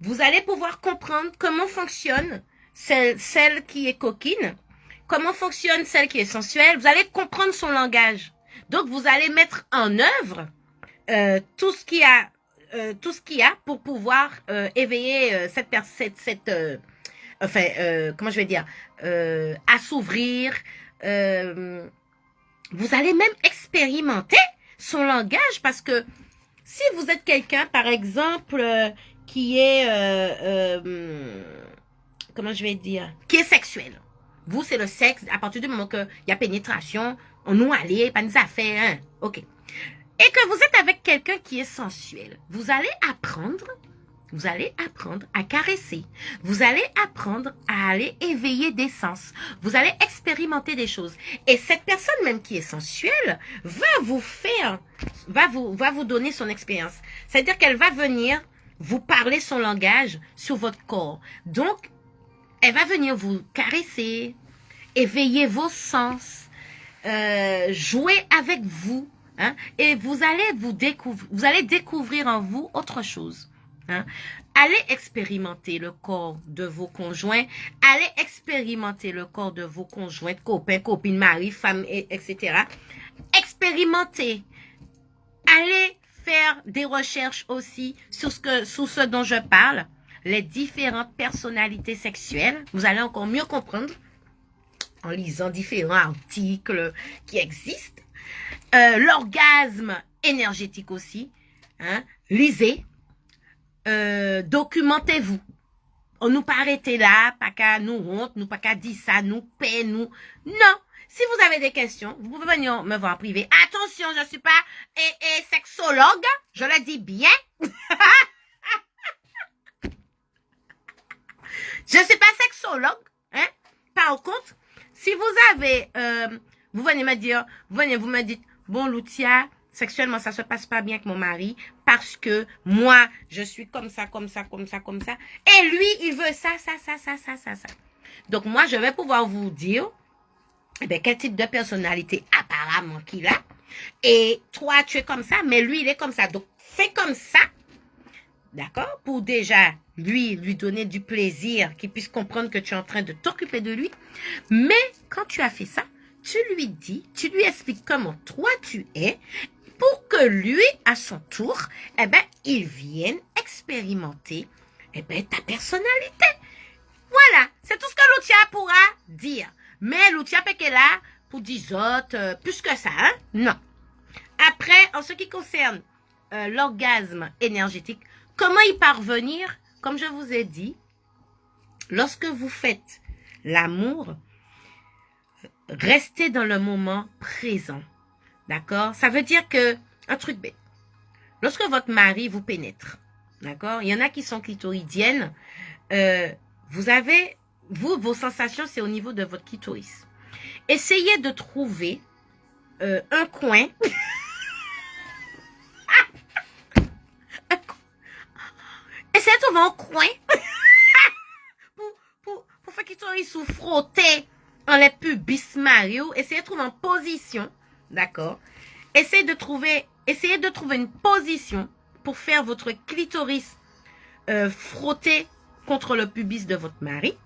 vous allez pouvoir comprendre comment fonctionne celle qui est coquine, comment fonctionne celle qui est sensuelle. Vous allez comprendre son langage. Donc vous allez mettre en œuvre tout ce qu'il y a pour pouvoir éveiller comment je vais dire, assouvrir. Vous allez même expérimenter son langage parce que si vous êtes quelqu'un, par exemple, qui est, comment je vais dire, qui est sexuel. Vous, c'est le sexe, à partir du moment qu'il y a pénétration, on nous allait, pas nous affaires, hein, ok. Et que vous êtes avec quelqu'un qui est sensuel, vous allez apprendre à caresser. Vous allez apprendre à aller éveiller des sens. Vous allez expérimenter des choses. Et cette personne même qui est sensuelle va vous donner son expérience. C'est-à-dire qu'elle va venir vous parler son langage sur votre corps. Donc, elle va venir vous caresser, éveiller vos sens, jouer avec vous. Hein, et vous allez découvrir en vous autre chose. Hein. Allez expérimenter le corps de vos conjoints, allez expérimenter le corps de vos conjointes, copains, copines, maris, femmes, etc. Expérimentez. Allez faire des recherches aussi sur ce dont je parle, les différentes personnalités sexuelles. Vous allez encore mieux comprendre en lisant différents articles qui existent. L'orgasme énergétique aussi. Hein. Lisez. Documentez-vous. On nous pas arrêter là, pas qu'à nous honte, nous pas qu'à dire ça, nous paie, nous. Non. Si vous avez des questions, vous pouvez venir me voir en privé. Attention, je suis pas sexologue. Je le dis bien. Je suis pas sexologue. Hein? Par contre, si vous avez, vous venez vous me dites, bon, Loutia, sexuellement, ça se passe pas bien avec mon mari parce que moi, je suis comme ça. Et lui, il veut ça. Donc, moi, je vais pouvoir vous dire, eh bien, quel type de personnalité apparemment qu'il a. Et toi, tu es comme ça, mais lui, il est comme ça. Donc, fais comme ça. D'accord? Pour déjà, lui donner du plaisir, qu'il puisse comprendre que tu es en train de t'occuper de lui. Mais, quand tu as fait ça, tu lui expliques comment toi tu es, pour que lui, à son tour, eh ben, il vienne expérimenter, eh ben, ta personnalité. Voilà, c'est tout ce que Loutia pourra dire. Mais Loutia peut qu'elle là pour dire autres, plus que ça, hein? Non. Après, en ce qui concerne l'orgasme énergétique, comment y parvenir? Comme je vous ai dit, lorsque vous faites l'amour, restez dans le moment présent. D'accord? Ça veut dire que, un truc bête, lorsque votre mari vous pénètre, d'accord? Il y en a qui sont clitoridiennes, vos sensations, c'est au niveau de votre clitoris. Essayez de trouver un coin. Essayez de trouver un coin pour faire clitoris ou frotter en les pubis Mario. Essayez de trouver une position. D'accord? Essayez de trouver une position pour faire votre clitoris frotter contre le pubis de votre mari.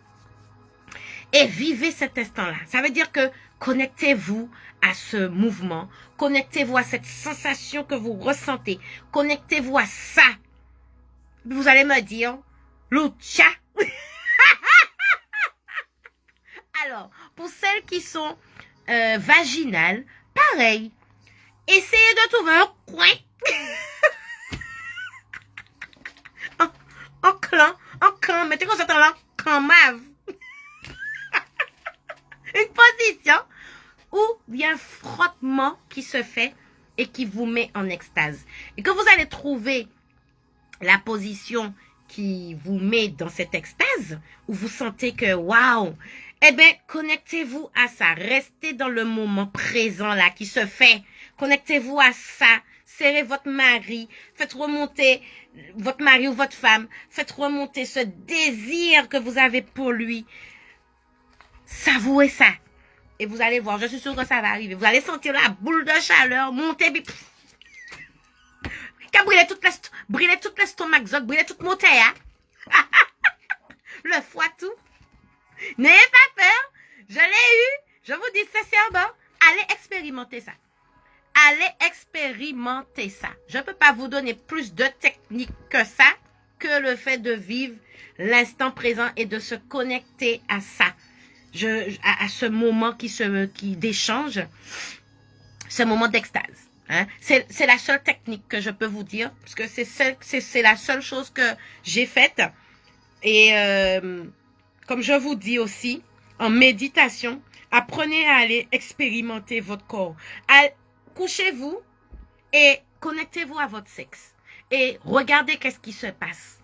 Et vivez cet instant-là. Ça veut dire que connectez-vous à ce mouvement. Connectez-vous à cette sensation que vous ressentez. Connectez-vous à ça. Vous allez me dire, Loutia. Alors, pour celles qui sont vaginales, pareil. Essayez de trouver un coin. en clan, mettez comme ça dans clan mave. Une position où il y a un frottement qui se fait et qui vous met en extase. Et que vous allez trouver la position qui vous met dans cette extase, où vous sentez que waouh, eh bien, connectez-vous à ça. Restez dans le moment présent là qui se fait. Connectez-vous à ça. Serrez votre mari. Faites remonter votre mari ou votre femme. Faites remonter ce désir que vous avez pour lui. Savourez ça. Et vous allez voir, je suis sûre que ça va arriver. Vous allez sentir la boule de chaleur monter. Brûler toute l'estomac, brûler toute mon terre. Le foie tout. N'ayez pas peur. Je l'ai eu. Je vous dis sincèrement, allez expérimenter ça. Allez expérimenter ça. Je ne peux pas vous donner plus de technique que ça, que le fait de vivre l'instant présent et de se connecter à ça. À ce moment qui d'échange, ce moment d'extase. Hein? C'est la seule technique que je peux vous dire, parce que c'est la seule chose que j'ai faite. Et comme je vous dis aussi, en méditation, apprenez à aller expérimenter votre corps. Couchez-vous et connectez-vous à votre sexe. Et regardez qu'est-ce qui se passe.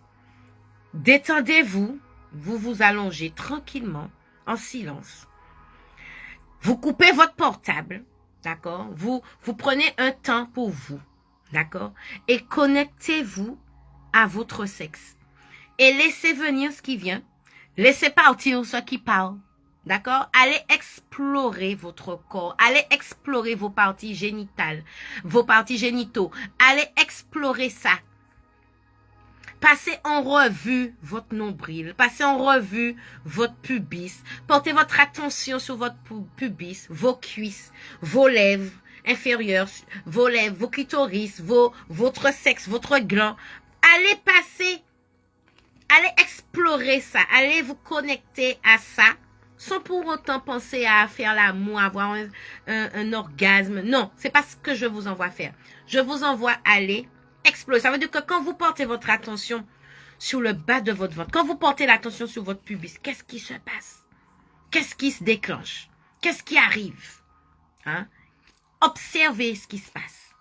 Détendez-vous, vous vous allongez tranquillement, en silence. Vous coupez votre portable, d'accord? Vous prenez un temps pour vous, d'accord? Et connectez-vous à votre sexe. Et laissez venir ce qui vient. Laissez partir ce qui part. D'accord? Allez explorer votre corps. Allez explorer vos parties génitales, vos parties génitaux. Allez explorer ça. Passez en revue votre nombril. Passez en revue votre pubis. Portez votre attention sur votre pubis, vos cuisses, vos lèvres inférieures, vos lèvres, vos clitoris, votre sexe, votre gland. Allez explorer ça. Allez vous connecter à ça. Sans pour autant penser à faire l'amour, avoir un orgasme. Non, c'est pas ce que je vous envoie faire. Je vous envoie aller explorer. Ça veut dire que quand vous portez votre attention sur le bas de votre ventre, quand vous portez l'attention sur votre pubis, qu'est-ce qui se passe? Qu'est-ce qui se déclenche? Qu'est-ce qui arrive? Hein? Observez ce qui se passe.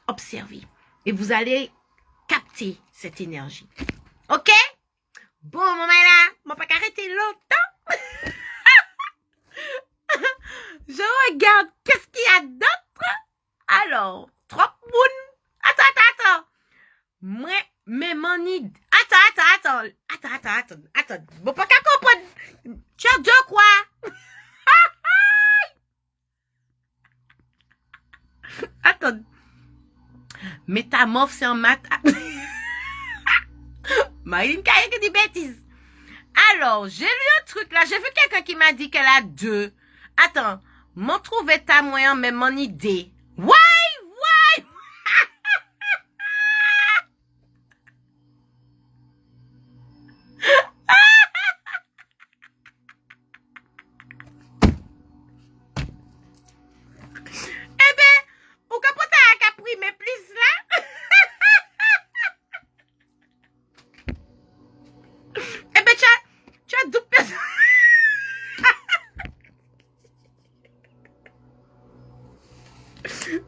Observez. Et vous allez capter cette énergie. OK? Bon, mon là, on va pas arrêter longtemps. Je regarde, qu'est-ce qu'il y a d'autre? Alors, trop moun. Attends. Moi, mais mon idée. Attends. Bon, pas qu'à comprendre. Tu as deux quoi? Attends. Métamorphe, c'est en maths. Marine Kaye qui dit bêtises. Alors, j'ai lu un truc là. J'ai vu quelqu'un qui m'a dit qu'elle a deux. Attends. M'en trouver ta moyen, mais mon idée. Why? Eh ben, ou ka pota a kapri, mais plus là. Eh ben, tu as deux personnes.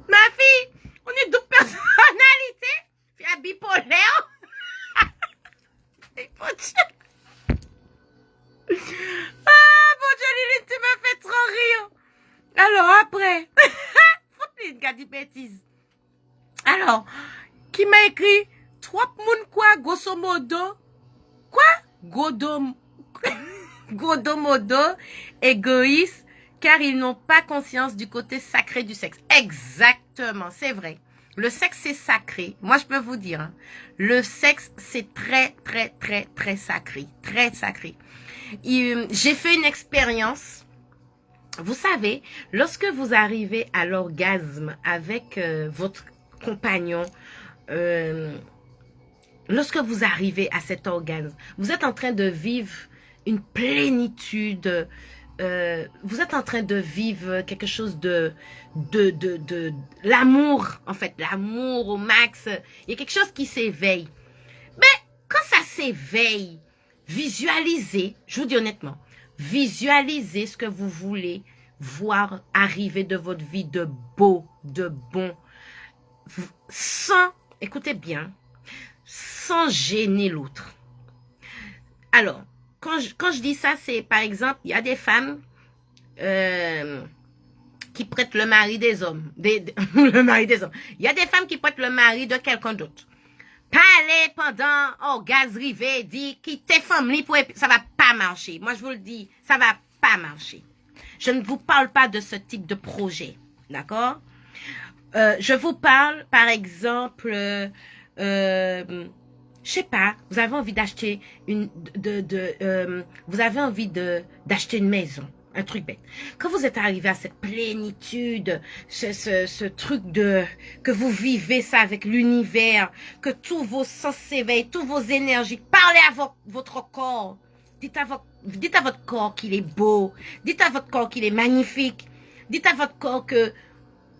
Ma fille, on est deux personnalités. Puis à bipolaire. Mon Dieu, Lily, tu m'as fait trop rire. Alors, après. Faut une gars de bêtises. Alors, qui m'a écrit trois moun quoi, grosso modo. Quoi? Godomodo, égoïste, car ils n'ont pas conscience du côté sacré du sexe. Exactement, c'est vrai. Le sexe, c'est sacré. Moi, je peux vous dire, hein, le sexe, c'est très, très, très, très sacré. Très sacré. J'ai fait une expérience. Vous savez, lorsque vous arrivez à l'orgasme avec votre compagnon, lorsque vous arrivez à cet orgasme, vous êtes en train de vivre une plénitude. Vous êtes en train de vivre quelque chose de l'amour, en fait, l'amour au max. Il y a quelque chose qui s'éveille. Mais quand ça s'éveille, visualisez, je vous dis honnêtement, visualisez ce que vous voulez voir arriver de votre vie de beau, de bon, sans, écoutez bien, sans gêner l'autre. Alors, quand je dis ça, c'est par exemple, il y a des femmes qui prêtent le mari des hommes. Le mari des hommes. Il y a des femmes qui prêtent le mari de quelqu'un d'autre. Parler pendant orgasme rivé, dit quitter famille pour ça va pas marcher. Moi, je vous le dis, ça va pas marcher. Je ne vous parle pas de ce type de projet. D'accord? Je vous parle, par exemple, je sais pas, vous avez envie d'acheter vous avez envie d'acheter une maison, un truc bête. Quand vous êtes arrivé à cette plénitude, ce truc que vous vivez ça avec l'univers, que tous vos sens s'éveillent, tous vos énergies, parlez à votre corps. Dites à votre corps qu'il est beau. Dites à votre corps qu'il est magnifique. Dites à votre corps que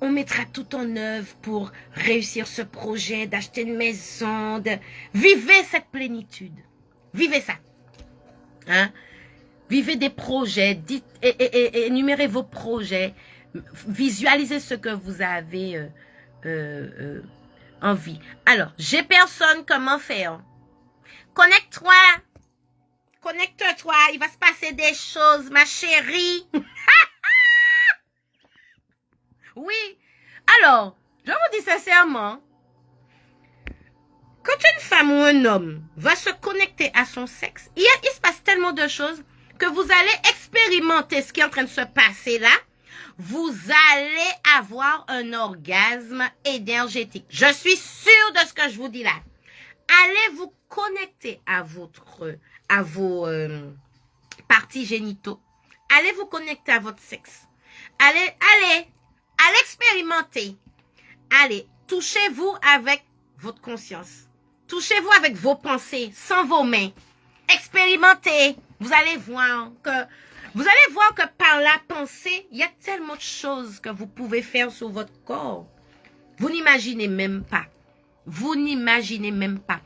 on mettra tout en œuvre pour réussir ce projet, d'acheter une maison, vivez cette plénitude. Vivez ça. Hein? Vivez des projets, dites, énumérez vos projets, visualisez ce que vous avez envie. Alors, j'ai personne, comment faire? Connecte-toi. Connecte-toi, il va se passer des choses, ma chérie. Oui. Alors, je vous dis sincèrement, quand une femme ou un homme va se connecter à son sexe, il se passe tellement de choses que vous allez expérimenter ce qui est en train de se passer là. Vous allez avoir un orgasme énergétique. Je suis sûre de ce que je vous dis là. Allez vous connecter à vos parties génitaux. Allez vous connecter à votre sexe. Allez expérimenter. Allez, touchez-vous avec votre conscience. Touchez-vous avec vos pensées, sans vos mains. Expérimentez. Vous allez voir que par la pensée, il y a tellement de choses que vous pouvez faire sur votre corps. Vous n'imaginez même pas. Vous n'imaginez même pas.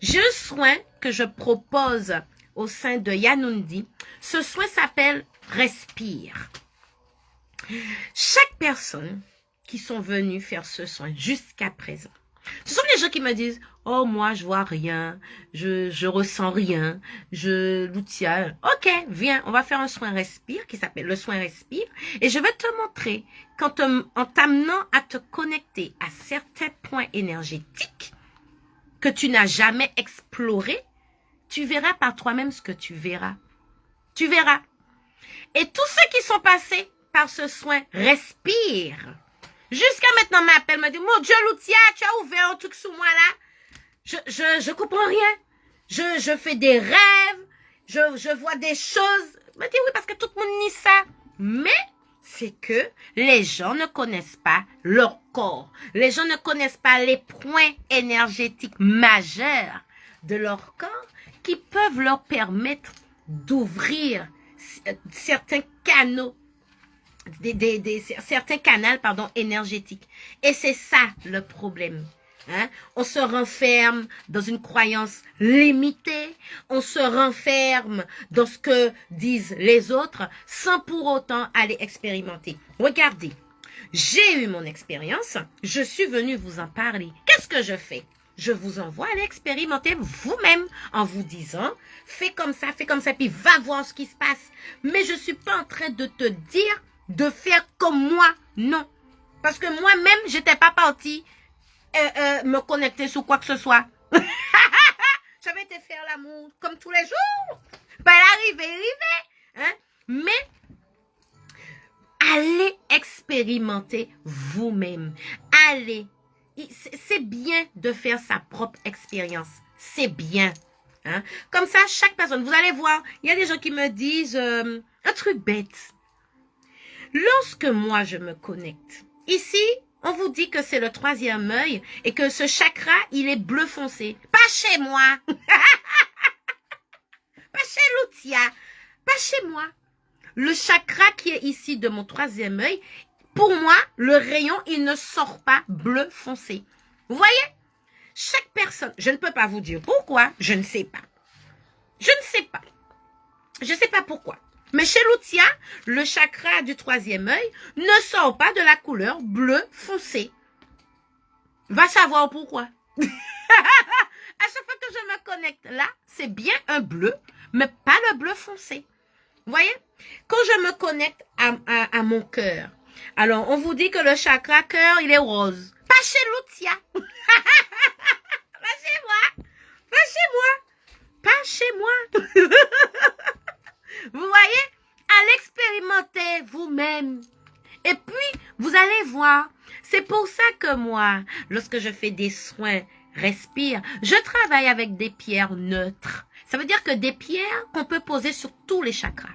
J'ai un soin que je propose au sein de Yanundi. Ce soin s'appelle Respire. Chaque personne qui sont venues faire ce soin jusqu'à présent, ce sont les gens qui me disent « Oh, moi, je vois rien, je ressens rien, Loutia, ok, viens, on va faire un soin respire qui s'appelle le soin respire et je vais te montrer en t'amenant à te connecter à certains points énergétiques que tu n'as jamais explorés, tu verras par toi-même ce que tu verras. Tu verras. Et tous ceux qui sont passés par ce soin respire. Jusqu'à maintenant, m'appelle, me dit, mon Dieu, Loutia, tu as ouvert un truc sous moi là. Je comprends rien. Je fais des rêves. Je vois des choses. Me dit, oui, parce que tout le monde nie ça. Mais c'est que les gens ne connaissent pas leur corps. Les gens ne connaissent pas les points énergétiques majeurs de leur corps qui peuvent leur permettre d'ouvrir certains canaux, certains canaux, énergétiques. Et c'est ça le problème. Hein? On se renferme dans une croyance limitée, on se renferme dans ce que disent les autres sans pour autant aller expérimenter. Regardez, j'ai eu mon expérience, je suis venue vous en parler. Qu'est-ce que je fais? Je vous envoie à l'expérimenter vous-même en vous disant, fais comme ça, puis va voir ce qui se passe. Mais je ne suis pas en train de te dire de faire comme moi, non. Parce que moi-même, je n'étais pas partie me connecter sur quoi que ce soit. J'avais été faire l'amour comme tous les jours. Pas arriver. Hein? Mais allez expérimenter vous-même. Allez. C'est bien de faire sa propre expérience. C'est bien. Hein? Comme ça, chaque personne, vous allez voir, il y a des gens qui me disent un truc bête. Lorsque moi, je me connecte, ici, on vous dit que c'est le 3e œil et que ce chakra, il est bleu foncé. Pas chez moi. Pas chez Loutia. Pas chez moi. Le chakra qui est ici de mon 3e œil, pour moi, le rayon, il ne sort pas bleu foncé. Vous voyez? Chaque personne, je ne peux pas vous dire pourquoi, je ne sais pas. Je ne sais pas. Je ne sais pas pourquoi. Mais chez Lucia, le chakra du troisième œil ne sort pas de la couleur bleu foncé. Va savoir pourquoi. À chaque fois que je me connecte là, c'est bien un bleu, mais pas le bleu foncé. Vous voyez? Quand je me connecte à mon cœur, alors on vous dit que le chakra cœur, il est rose. Pas chez Lucia. Pas chez moi. Pas chez moi. Pas chez moi. Vous voyez? À l'expérimenter vous-même. Et puis, vous allez voir. C'est pour ça que moi, lorsque je fais des soins, respire, je travaille avec des pierres neutres. Ça veut dire que des pierres qu'on peut poser sur tous les chakras.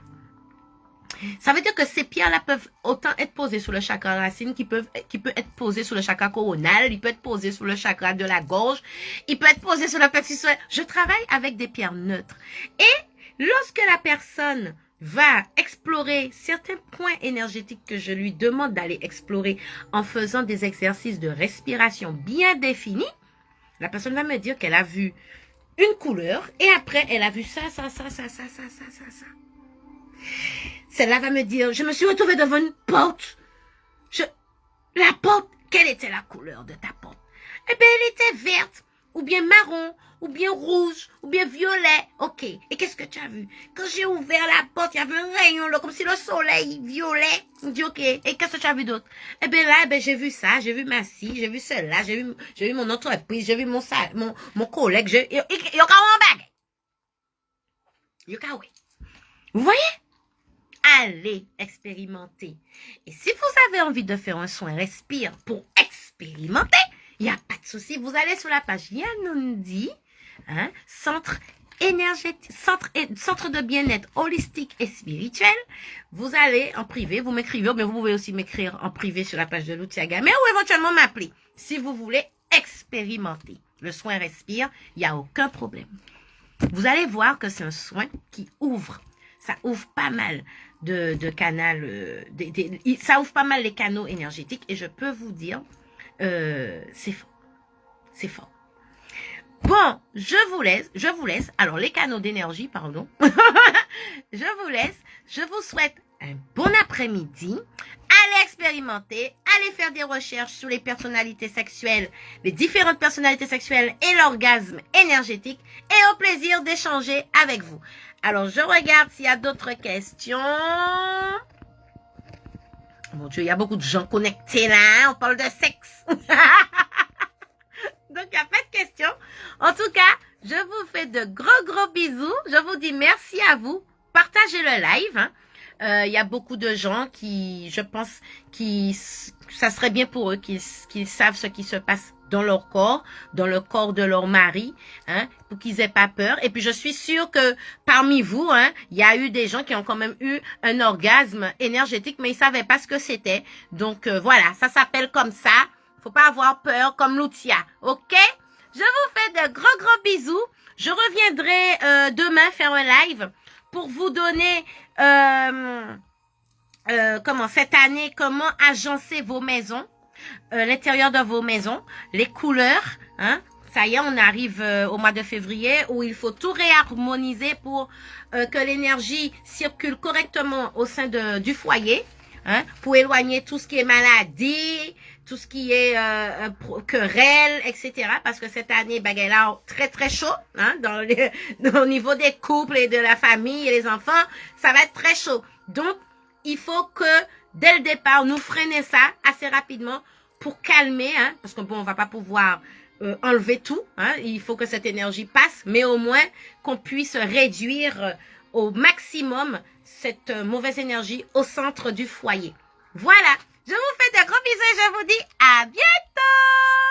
Ça veut dire que ces pierres-là peuvent autant être posées sur le chakra racine qui peut être posées sur le chakra coronal, il peut être posé sur le chakra de la gorge, il peut être posé sur le plexus solaire. Je travaille avec des pierres neutres. Et lorsque la personne va explorer certains points énergétiques que je lui demande d'aller explorer en faisant des exercices de respiration bien définis, la personne va me dire qu'elle a vu une couleur et après elle a vu ça. Celle-là va me dire, je me suis retrouvée devant une porte. La porte, quelle était la couleur de ta porte? Eh bien, elle était verte, ou bien marron, ou bien rouge, ou bien violet. Ok, et qu'est-ce que tu as vu? Quand j'ai ouvert la porte, il y avait un rayon là, comme si le soleil violet. Je dis ok, et qu'est-ce que tu as vu d'autre? Eh bien là, j'ai vu ça, j'ai vu ma scie, j'ai vu celle-là, j'ai vu mon entreprise, j'ai vu mon collègue, vous voyez? Allez expérimenter. Et si vous avez envie de faire un soin respire pour expérimenter, il n'y a pas de souci. Vous allez sur la page Yanundi, hein, centre énergétique, centre de bien-être holistique et spirituel. Vous allez en privé, vous m'écrivez, mais vous pouvez aussi m'écrire en privé sur la page de Lucia Gamer ou éventuellement m'appeler si vous voulez expérimenter le soin respire. Il n'y a aucun problème. Vous allez voir que c'est un soin qui ouvre. Ça ouvre pas mal de canaux, ça ouvre pas mal les canaux énergétiques et je peux vous dire, c'est fort. C'est fort. Bon, je vous laisse. Alors, les canaux d'énergie, pardon. Je vous laisse. Je vous souhaite un bon après-midi. Allez expérimenter, allez faire des recherches sur les personnalités sexuelles, les différentes personnalités sexuelles et l'orgasme énergétique et au plaisir d'échanger avec vous. Alors, je regarde s'il y a d'autres questions. Mon Dieu, il y a beaucoup de gens connectés là. On parle de sexe. Donc, il n'y a pas de questions. En tout cas, je vous fais de gros bisous. Je vous dis merci à vous. Partagez le live. Hein. Il y a beaucoup de gens qui, je pense, ça serait bien pour eux qu'ils savent ce qui se passe dans leur corps, dans le corps de leur mari, hein, pour qu'ils aient pas peur. Et puis, je suis sûre que parmi vous, hein, il y a eu des gens qui ont quand même eu un orgasme énergétique, mais ils savaient pas ce que c'était. Donc, voilà, ça s'appelle comme ça. Faut pas avoir peur comme Lucia, ok? Je vous fais de gros bisous. Je reviendrai demain faire un live pour vous donner cette année, comment agencer vos maisons, l'intérieur de vos maisons, les couleurs, hein. Ça y est, on arrive au mois de février où il faut tout réharmoniser pour que l'énergie circule correctement au sein du foyer, hein, pour éloigner tout ce qui est maladie, tout ce qui est querelle, etc. Parce que cette année, bagaille là, très chaud, hein, au niveau des couples et de la famille et les enfants, ça va être très chaud. Donc, il faut que, dès le départ, nous freiner ça assez rapidement pour calmer, hein, parce que bon, on va pas pouvoir enlever tout, hein, il faut que cette énergie passe, mais au moins qu'on puisse réduire au maximum cette mauvaise énergie au centre du foyer. Voilà, je vous fais de gros bisous et je vous dis à bientôt!